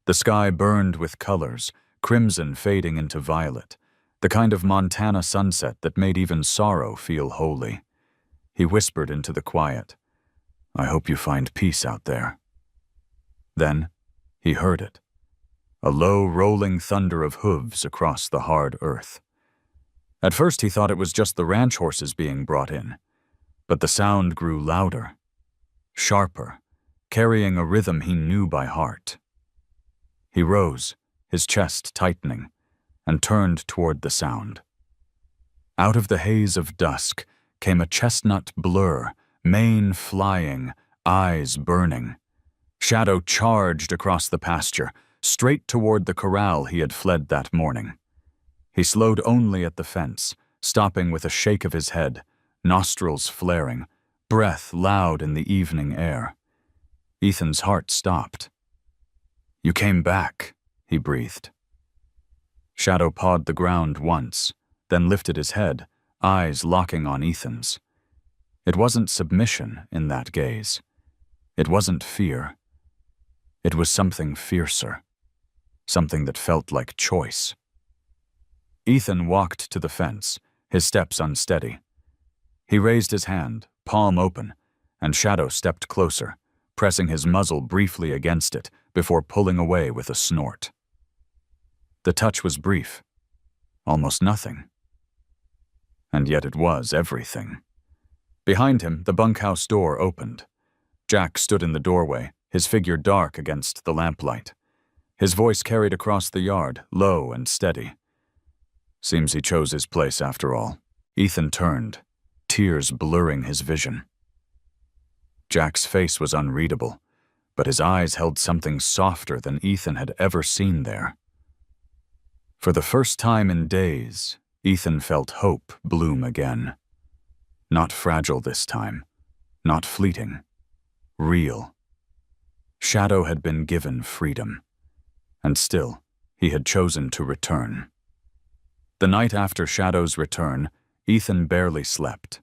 The sky burned with colors, crimson fading into violet, the kind of Montana sunset that made even sorrow feel holy. He whispered into the quiet, "I hope you find peace out there." Then he heard it, a low rolling thunder of hooves across the hard earth. At first he thought it was just the ranch horses being brought in, but the sound grew louder, sharper, carrying a rhythm he knew by heart. He rose, his chest tightening, and turned toward the sound. Out of the haze of dusk came a chestnut blur, mane flying, eyes burning. Shadow charged across the pasture, straight toward the corral he had fled that morning. He slowed only at the fence, stopping with a shake of his head, nostrils flaring, breath loud in the evening air. Ethan's heart stopped. "You came back," he breathed. Shadow pawed the ground once, then lifted his head, eyes locking on Ethan's. It wasn't submission in that gaze. It wasn't fear. It was something fiercer, something that felt like choice. Ethan walked to the fence, his steps unsteady. He raised his hand, palm open, and Shadow stepped closer, pressing his muzzle briefly against it before pulling away with a snort. The touch was brief, almost nothing. And yet it was everything. Behind him, the bunkhouse door opened. Jack stood in the doorway, his figure dark against the lamplight. His voice carried across the yard, low and steady. Seems he chose his place after all. Ethan turned, tears blurring his vision. Jack's face was unreadable, but his eyes held something softer than Ethan had ever seen there. For the first time in days, Ethan felt hope bloom again. Not fragile this time, not fleeting, real. Shadow had been given freedom, and still he had chosen to return. The night after Shadow's return, Ethan barely slept.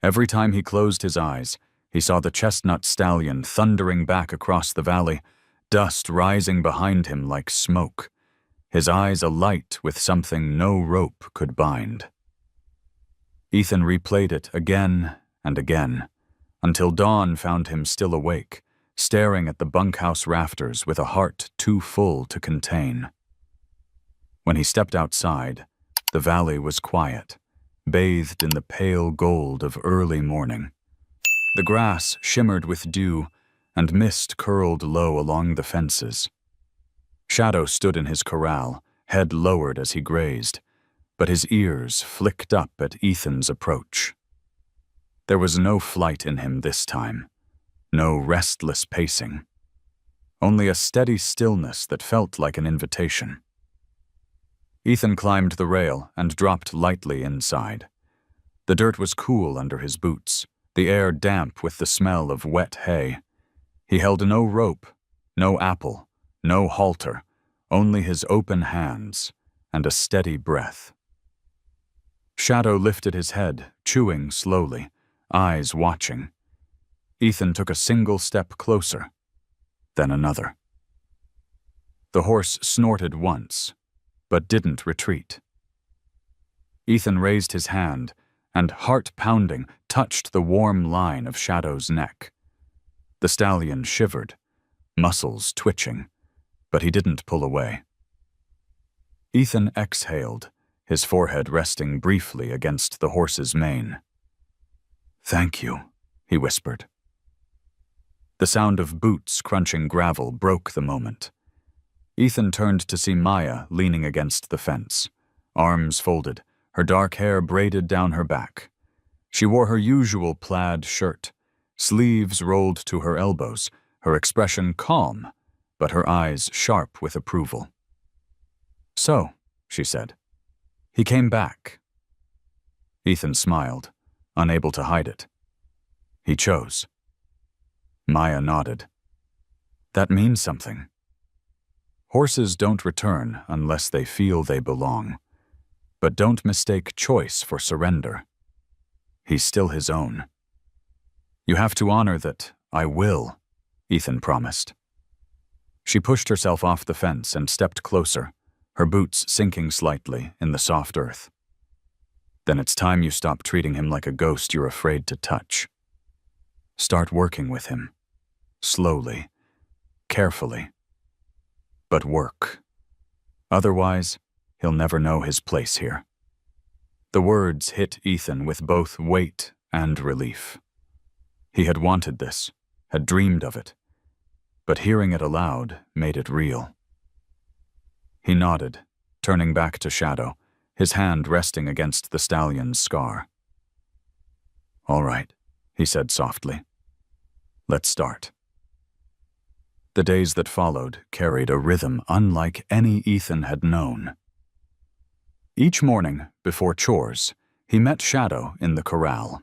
Every time he closed his eyes, he saw the chestnut stallion thundering back across the valley, dust rising behind him like smoke, his eyes alight with something no rope could bind. Ethan replayed it again and again, until dawn found him still awake, staring at the bunkhouse rafters with a heart too full to contain. When he stepped outside, the valley was quiet, bathed in the pale gold of early morning. The grass shimmered with dew, and mist curled low along the fences. Shadow stood in his corral, head lowered as he grazed, but his ears flicked up at Ethan's approach. There was no flight in him this time, no restless pacing, only a steady stillness that felt like an invitation. Ethan climbed the rail and dropped lightly inside. The dirt was cool under his boots, the air damp with the smell of wet hay. He held no rope, no apple, no halter, only his open hands and a steady breath. Shadow lifted his head, chewing slowly, eyes watching. Ethan took a single step closer, then another. The horse snorted once, but didn't retreat. Ethan raised his hand and, heart-pounding, touched the warm line of Shadow's neck. The stallion shivered, muscles twitching, but he didn't pull away. Ethan exhaled, his forehead resting briefly against the horse's mane. "Thank you," he whispered. The sound of boots crunching gravel broke the moment. Ethan turned to see Maya leaning against the fence, arms folded, her dark hair braided down her back. She wore her usual plaid shirt, sleeves rolled to her elbows, her expression calm, but her eyes sharp with approval. "So," she said, "he came back." Ethan smiled, unable to hide it. "He chose." Maya nodded. "That means something. Horses don't return unless they feel they belong, but don't mistake choice for surrender. He's still his own." "You have to honor that." "I will," Ethan promised. She pushed herself off the fence and stepped closer, her boots sinking slightly in the soft earth. "Then it's time you stop treating him like a ghost you're afraid to touch. Start working with him. Slowly, carefully. But work. Otherwise, he'll never know his place here." The words hit Ethan with both weight and relief. He had wanted this, had dreamed of it, but hearing it aloud made it real. He nodded, turning back to Shadow, his hand resting against the stallion's scar. "All right," he said softly. "Let's start." The days that followed carried a rhythm unlike any Ethan had known. Each morning, before chores, he met Shadow in the corral.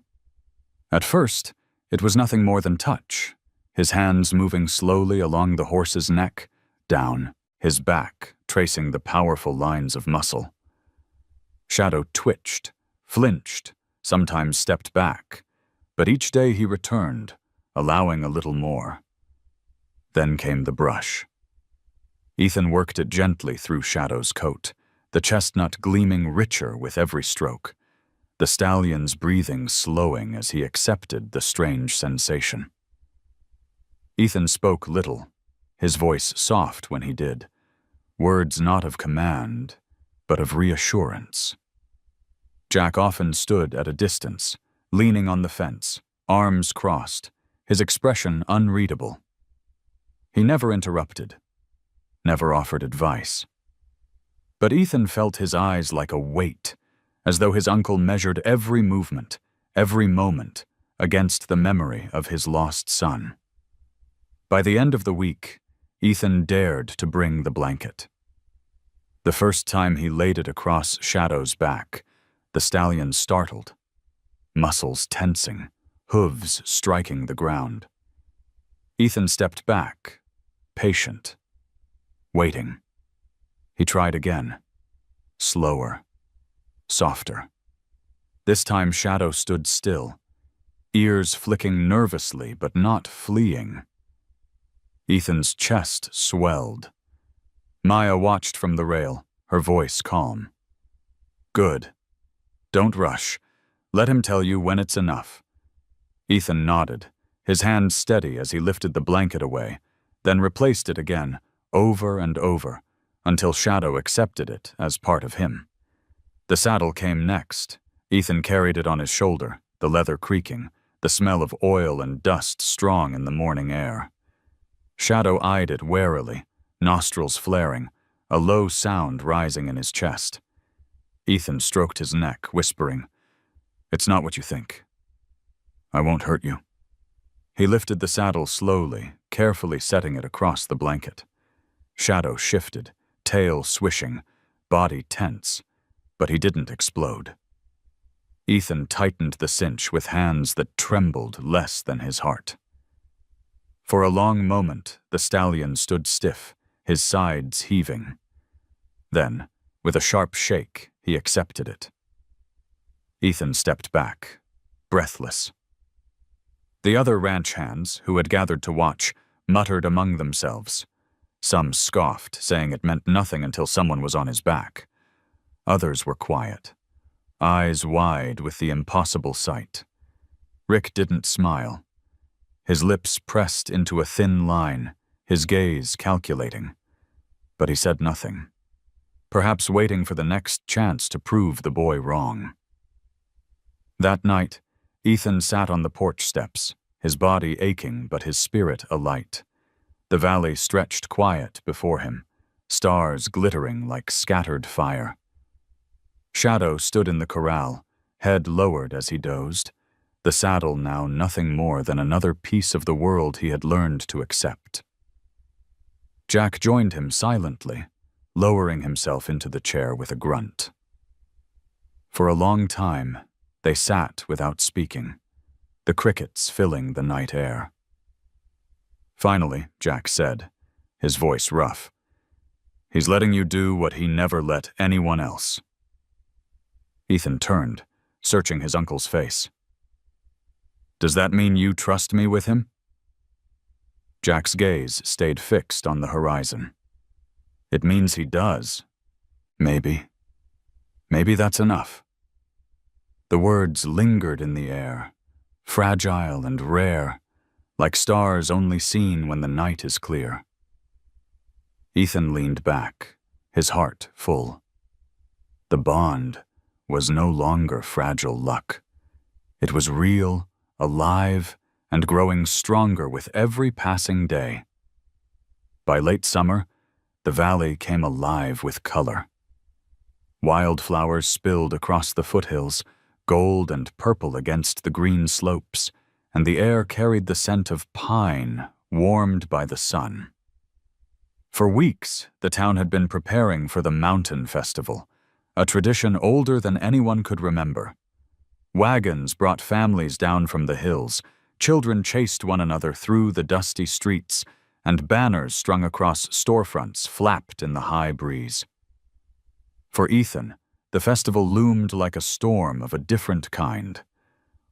At first, it was nothing more than touch, his hands moving slowly along the horse's neck, down, his back tracing the powerful lines of muscle. Shadow twitched, flinched, sometimes stepped back, but each day he returned, allowing a little more. Then came the brush. Ethan worked it gently through Shadow's coat, the chestnut gleaming richer with every stroke, the stallion's breathing slowing as he accepted the strange sensation. Ethan spoke little, his voice soft when he did, words not of command, but of reassurance. Jack often stood at a distance, leaning on the fence, arms crossed, his expression unreadable. He never interrupted, never offered advice. But Ethan felt his eyes like a weight, as though his uncle measured every movement, every moment, against the memory of his lost son. By the end of the week, Ethan dared to bring the blanket. The first time he laid it across Shadow's back, the stallion startled, muscles tensing, hooves striking the ground. Ethan stepped back, patient, waiting. He tried again, slower, softer. This time Shadow stood still, ears flicking nervously but not fleeing. Ethan's chest swelled. Maya watched from the rail, her voice calm. "Good. Don't rush. Let him tell you when it's enough." Ethan nodded, his hand steady as he lifted the blanket away, then replaced it again, over and over, until Shadow accepted it as part of him. The saddle came next. Ethan carried it on his shoulder, the leather creaking, the smell of oil and dust strong in the morning air. Shadow eyed it warily, nostrils flaring, a low sound rising in his chest. Ethan stroked his neck, whispering, "It's not what you think. I won't hurt you." He lifted the saddle slowly, carefully setting it across the blanket. Shadow shifted, tail swishing, body tense, but he didn't explode. Ethan tightened the cinch with hands that trembled less than his heart. For a long moment, the stallion stood stiff, his sides heaving. Then, with a sharp shake, he accepted it. Ethan stepped back, breathless. The other ranch hands, who had gathered to watch, muttered among themselves. Some scoffed, saying it meant nothing until someone was on his back. Others were quiet, eyes wide with the impossible sight. Rick didn't smile. His lips pressed into a thin line, his gaze calculating. But he said nothing, perhaps waiting for the next chance to prove the boy wrong. That night, Ethan sat on the porch steps, his body aching but his spirit alight. The valley stretched quiet before him, stars glittering like scattered fire. Shadow stood in the corral, head lowered as he dozed, the saddle now nothing more than another piece of the world he had learned to accept. Jack joined him silently, lowering himself into the chair with a grunt. For a long time, they sat without speaking, the crickets filling the night air. Finally, Jack said, his voice rough, "He's letting you do what he never let anyone else." Ethan turned, searching his uncle's face. "Does that mean you trust me with him?" Jack's gaze stayed fixed on the horizon. "It means he does. Maybe. Maybe that's enough." The words lingered in the air, fragile and rare, like stars only seen when the night is clear. Ethan leaned back, his heart full. The bond was no longer fragile luck. It was real, alive, and growing stronger with every passing day. By late summer, the valley came alive with color. Wildflowers spilled across the foothills, gold and purple against the green slopes, and the air carried the scent of pine, warmed by the sun. For weeks, the town had been preparing for the Mountain Festival, a tradition older than anyone could remember. Wagons brought families down from the hills, children chased one another through the dusty streets, and banners strung across storefronts flapped in the high breeze. For Ethan, the festival loomed like a storm of a different kind.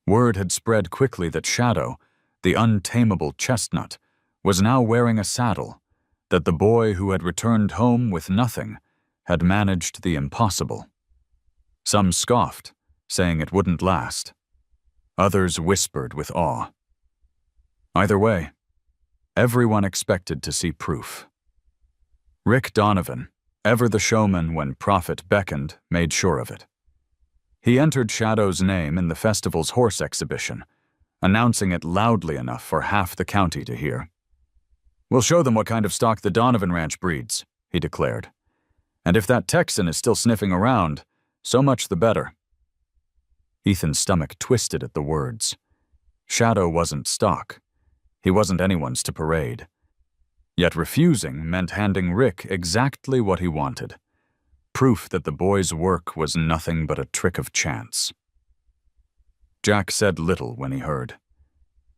Word had spread quickly that Shadow, the untamable chestnut, was now wearing a saddle, that the boy who had returned home with nothing had managed the impossible. Some scoffed, saying it wouldn't last. Others whispered with awe. Either way, everyone expected to see proof. Rick Donovan, ever the showman when profit beckoned, made sure of it. He entered Shadow's name in the festival's horse exhibition, announcing it loudly enough for half the county to hear. "We'll show them what kind of stock the Donovan Ranch breeds," he declared. "And if that Texan is still sniffing around, so much the better." Ethan's stomach twisted at the words. Shadow wasn't stock. He wasn't anyone's to parade. Yet refusing meant handing Rick exactly what he wanted. Proof that the boy's work was nothing but a trick of chance. Jack said little when he heard.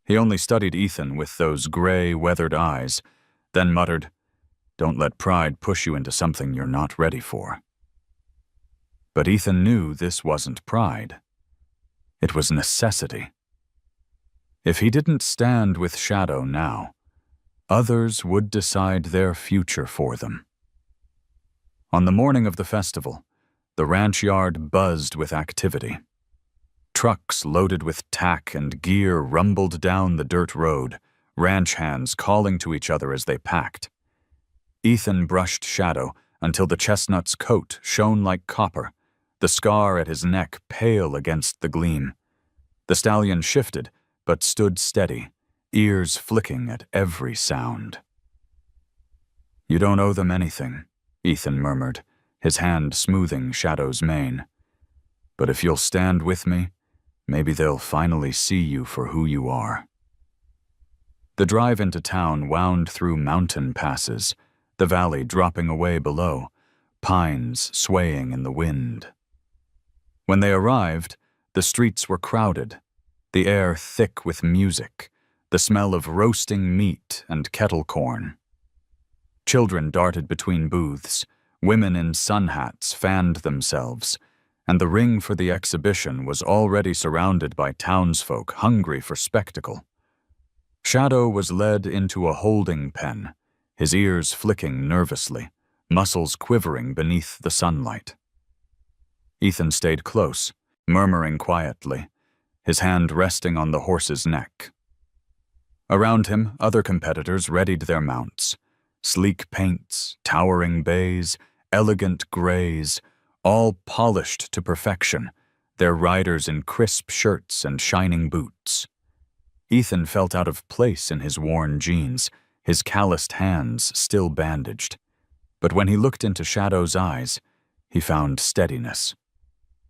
He only studied Ethan with those gray, weathered eyes, then muttered, "Don't let pride push you into something you're not ready for." But Ethan knew this wasn't pride. It was necessity. If he didn't stand with Shadow now, others would decide their future for them. On the morning of the festival, the ranch yard buzzed with activity. Trucks loaded with tack and gear rumbled down the dirt road, ranch hands calling to each other as they packed. Ethan brushed Shadow until the chestnut's coat shone like copper, the scar at his neck pale against the gleam. The stallion shifted, but stood steady, ears flicking at every sound. "You don't owe them anything," Ethan murmured, his hand smoothing Shadow's mane. "But if you'll stand with me, maybe they'll finally see you for who you are." The drive into town wound through mountain passes, the valley dropping away below, pines swaying in the wind. When they arrived, the streets were crowded, the air thick with music, the smell of roasting meat and kettle corn. Children darted between booths, women in sun hats fanned themselves, and the ring for the exhibition was already surrounded by townsfolk hungry for spectacle. Shadow was led into a holding pen, his ears flicking nervously, muscles quivering beneath the sunlight. Ethan stayed close, murmuring quietly, his hand resting on the horse's neck. Around him, other competitors readied their mounts. Sleek paints, towering bays, elegant grays, all polished to perfection, their riders in crisp shirts and shining boots. Ethan felt out of place in his worn jeans, his calloused hands still bandaged. But when he looked into Shadow's eyes, he found steadiness.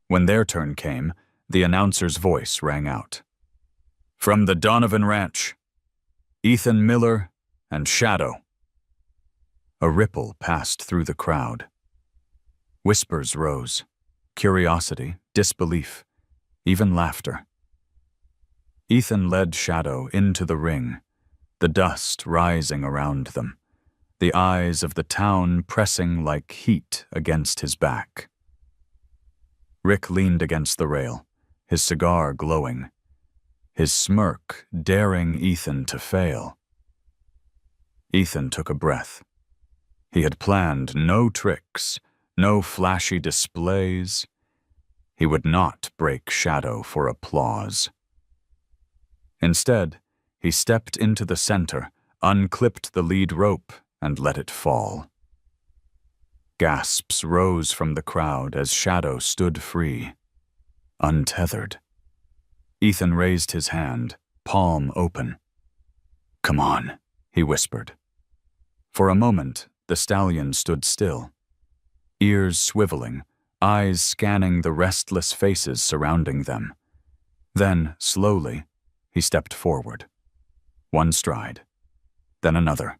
When their turn came, the announcer's voice rang out. "From the Donovan Ranch, Ethan Miller and Shadow." A ripple passed through the crowd. Whispers rose, curiosity, disbelief, even laughter. Ethan led Shadow into the ring, the dust rising around them, the eyes of the town pressing like heat against his back. Rick leaned against the rail, his cigar glowing, his smirk daring Ethan to fail. Ethan took a breath. He had planned no tricks, no flashy displays. He would not break Shadow for applause. Instead, he stepped into the center, unclipped the lead rope, and let it fall. Gasps rose from the crowd as Shadow stood free, untethered. Ethan raised his hand, palm open. "Come on," he whispered. For a moment, the stallion stood still, ears swiveling, eyes scanning the restless faces surrounding them. Then, slowly, he stepped forward. One stride, then another,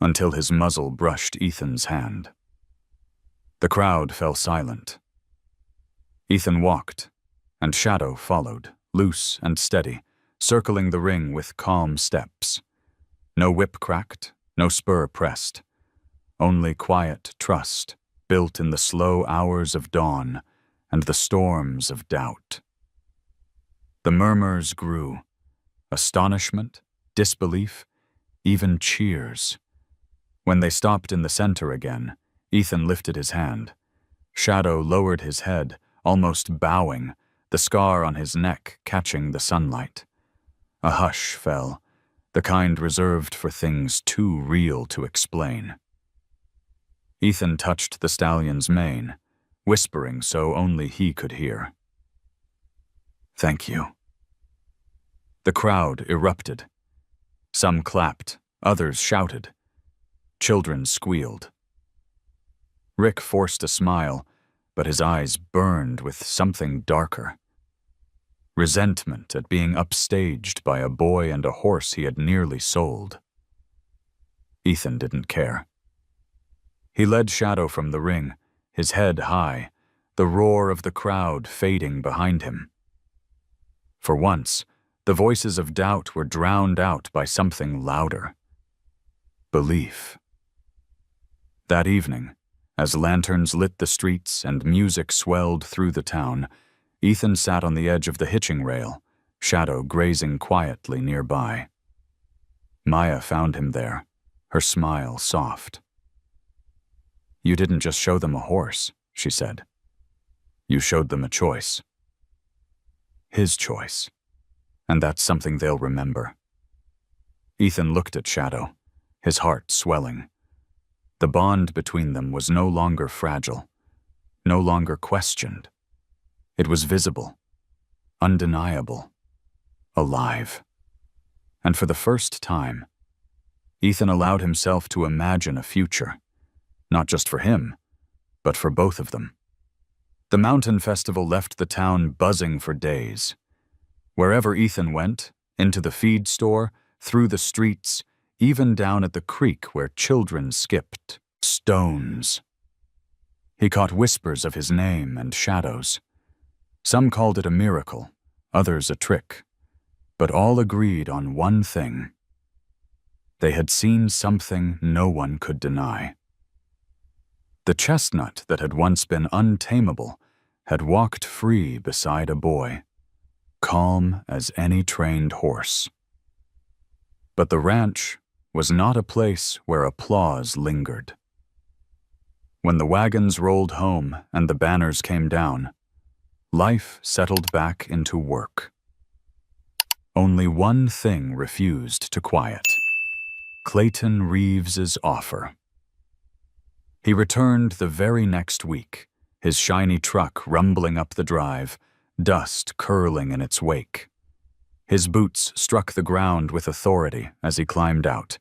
until his muzzle brushed Ethan's hand. The crowd fell silent. Ethan walked, and Shadow followed, loose and steady, circling the ring with calm steps. No whip cracked, no spur pressed. Only quiet trust, built in the slow hours of dawn and the storms of doubt. The murmurs grew, astonishment, disbelief, even cheers. When they stopped in the center again, Ethan lifted his hand. Shadow lowered his head, almost bowing, the scar on his neck catching the sunlight. A hush fell, the kind reserved for things too real to explain. Ethan touched the stallion's mane, whispering so only he could hear. "Thank you." The crowd erupted. Some clapped, others shouted. Children squealed. Rick forced a smile, but his eyes burned with something darker. Resentment at being upstaged by a boy and a horse he had nearly sold. Ethan didn't care. He led Shadow from the ring, his head high, the roar of the crowd fading behind him. For once, the voices of doubt were drowned out by something louder. Belief. That evening, as lanterns lit the streets and music swelled through the town, Ethan sat on the edge of the hitching rail, Shadow grazing quietly nearby. Maya found him there, her smile soft. "You didn't just show them a horse," she said. "You showed them a choice. His choice. And that's something they'll remember." Ethan looked at Shadow, his heart swelling. The bond between them was no longer fragile, no longer questioned. It was visible, undeniable, alive. And for the first time, Ethan allowed himself to imagine a future, not just for him, but for both of them. The mountain festival left the town buzzing for days. Wherever Ethan went, into the feed store, through the streets, even down at the creek where children skipped stones. He caught whispers of his name and Shadow's. Some called it a miracle, others a trick, but all agreed on one thing. They had seen something no one could deny. The chestnut that had once been untamable had walked free beside a boy, calm as any trained horse. But the ranch was not a place where applause lingered. When the wagons rolled home and the banners came down, life settled back into work. Only one thing refused to quiet: Clayton Reeves's offer. He returned the very next week, his shiny truck rumbling up the drive, dust curling in its wake. His boots struck the ground with authority as he climbed out,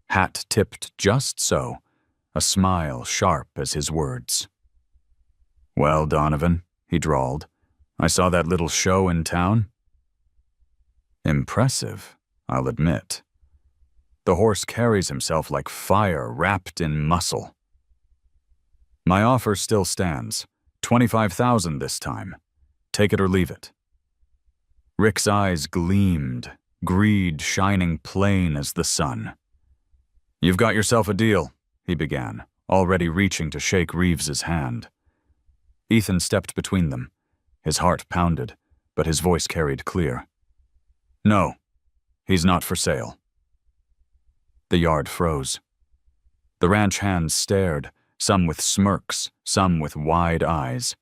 hat tipped just so, a smile sharp as his words. "Well, Donovan," he drawled, "I saw that little show in town." "Impressive, I'll admit. The horse carries himself like fire wrapped in muscle." "My offer still stands. 25,000 this time. Take it or leave it." Rick's eyes gleamed, greed shining plain as the sun. "You've got yourself a deal," he began, already reaching to shake Reeves's hand. Ethan stepped between them. His heart pounded, but his voice carried clear. "No, he's not for sale." The yard froze. The ranch hands stared, some with smirks, some with wide eyes.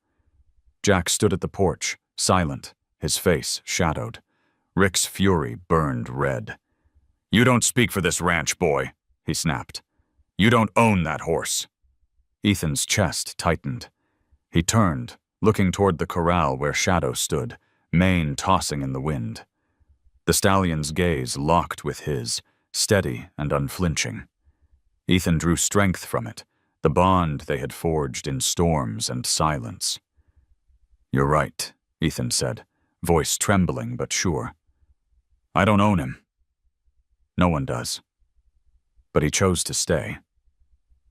Jack stood at the porch, silent, his face shadowed. Rick's fury burned red. "You don't speak for this ranch, boy," he snapped. "You don't own that horse." Ethan's chest tightened. He turned, looking toward the corral where Shadow stood, mane tossing in the wind. The stallion's gaze locked with his, steady and unflinching. Ethan drew strength from it, the bond they had forged in storms and silence. "You're right," Ethan said, voice trembling but sure. "I don't own him. No one does. But he chose to stay.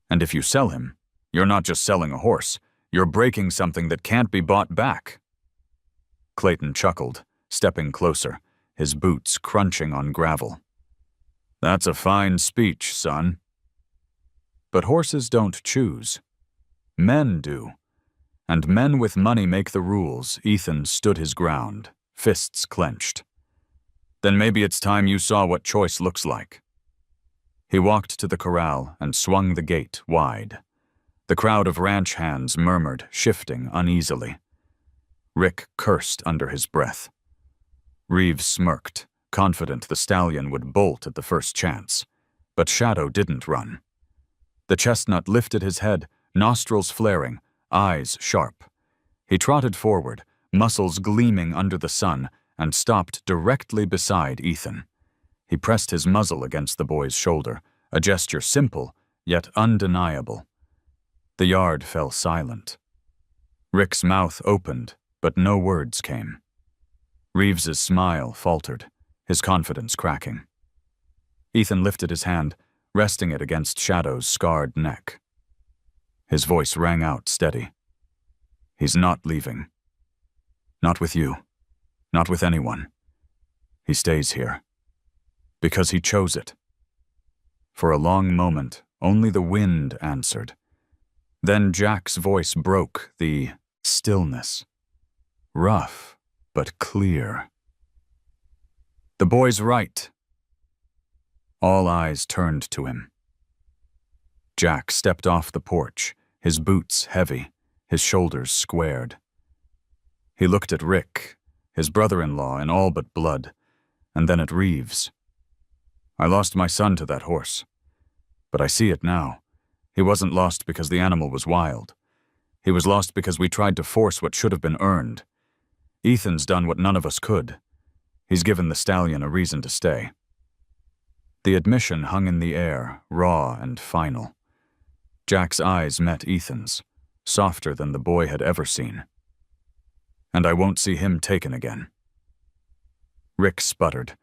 And if you sell him, you're not just selling a horse, you're breaking something that can't be bought back." Clayton chuckled, stepping closer, his boots crunching on gravel. "That's a fine speech, son." But horses don't choose. Men do. And men with money make the rules. Ethan stood his ground, fists clenched. "Then maybe it's time you saw what choice looks like." He walked to the corral and swung the gate wide. The crowd of ranch hands murmured, shifting uneasily. Rick cursed under his breath. Reeves smirked, confident the stallion would bolt at the first chance. But Shadow didn't run. The chestnut lifted his head, nostrils flaring, eyes sharp. He trotted forward, muscles gleaming under the sun, and stopped directly beside Ethan. He pressed his muzzle against the boy's shoulder, a gesture simple, yet undeniable. The yard fell silent. Rick's mouth opened, but no words came. Reeves's smile faltered, his confidence cracking. Ethan lifted his hand, resting it against Shadow's scarred neck. His voice rang out steady. "He's not leaving. Not with you. Not with anyone. He stays here. Because he chose it." For a long moment, only the wind answered. Then Jack's voice broke the stillness. Rough, but clear. The boy's right. All eyes turned to him. Jack stepped off the porch, his boots heavy, his shoulders squared. He looked at Rick, his brother-in-law in all but blood, and then at Reeves. I lost my son to that horse, but I see it now. He wasn't lost because the animal was wild. He was lost because we tried to force what should have been earned. Ethan's done what none of us could. He's given the stallion a reason to stay. The admission hung in the air, raw and final. Jack's eyes met Ethan's, softer than the boy had ever seen. And I won't see him taken again. Rick sputtered,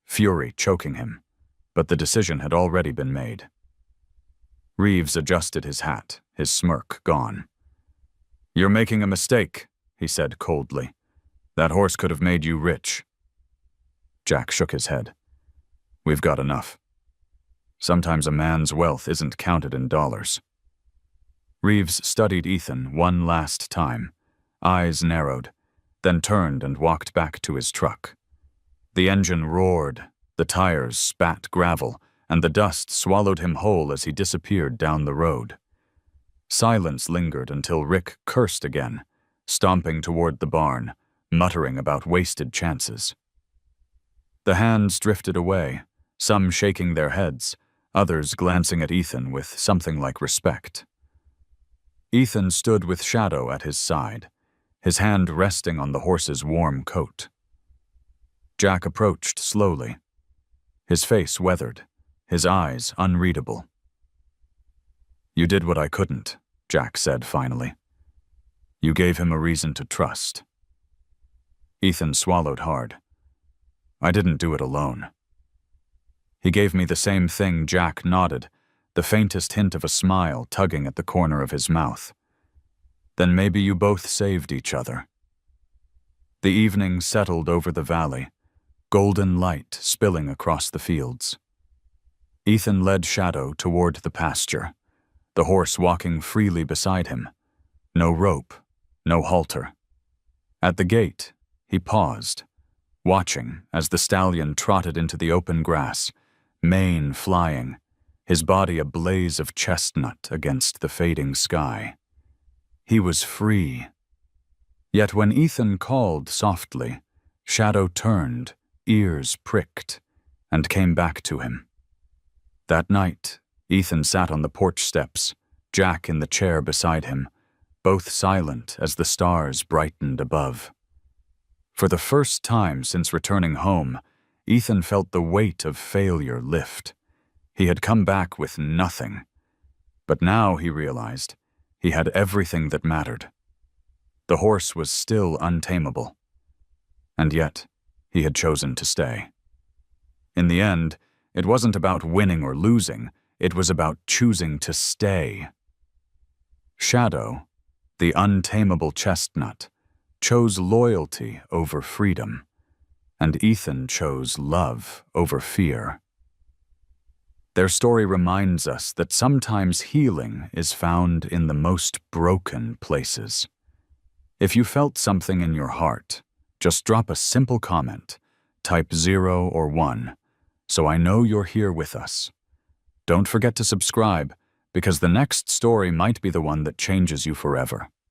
fury choking him, but the decision had already been made. Reeves adjusted his hat, his smirk gone. You're making a mistake, he said coldly. That horse could have made you rich. Jack shook his head. We've got enough. Sometimes a man's wealth isn't counted in dollars. Reeves studied Ethan one last time, eyes narrowed, then turned and walked back to his truck. The engine roared, the tires spat gravel, and the dust swallowed him whole as he disappeared down the road. Silence lingered until Rick cursed again, stomping toward the barn, muttering about wasted chances. The hands drifted away, some shaking their heads, others glancing at Ethan with something like respect. Ethan stood with Shadow at his side, his hand resting on the horse's warm coat. Jack approached slowly, his face weathered, his eyes unreadable. You did what I couldn't, Jack said finally. You gave him a reason to trust. Ethan swallowed hard. I didn't do it alone. He gave me the same thing. Jack nodded, the faintest hint of a smile tugging at the corner of his mouth. Then maybe you both saved each other. The evening settled over the valley, golden light spilling across the fields. Ethan led Shadow toward the pasture, the horse walking freely beside him. No rope, no halter. At the gate, he paused, watching as the stallion trotted into the open grass, mane flying, his body a blaze of chestnut against the fading sky. He was free. Yet when Ethan called softly, Shadow turned, ears pricked, and came back to him. That night, Ethan sat on the porch steps, Jack in the chair beside him, both silent as the stars brightened above. For the first time since returning home, Ethan felt the weight of failure lift. He had come back with nothing. But now, he realized, he had everything that mattered. The horse was still untamable. And yet, he had chosen to stay. In the end, it wasn't about winning or losing, it was about choosing to stay. Shadow, the untamable chestnut, chose loyalty over freedom, and Ethan chose love over fear. Their story reminds us that sometimes healing is found in the most broken places. If you felt something in your heart, just drop a simple comment, type 0 or 1, so I know you're here with us. Don't forget to subscribe, because the next story might be the one that changes you forever.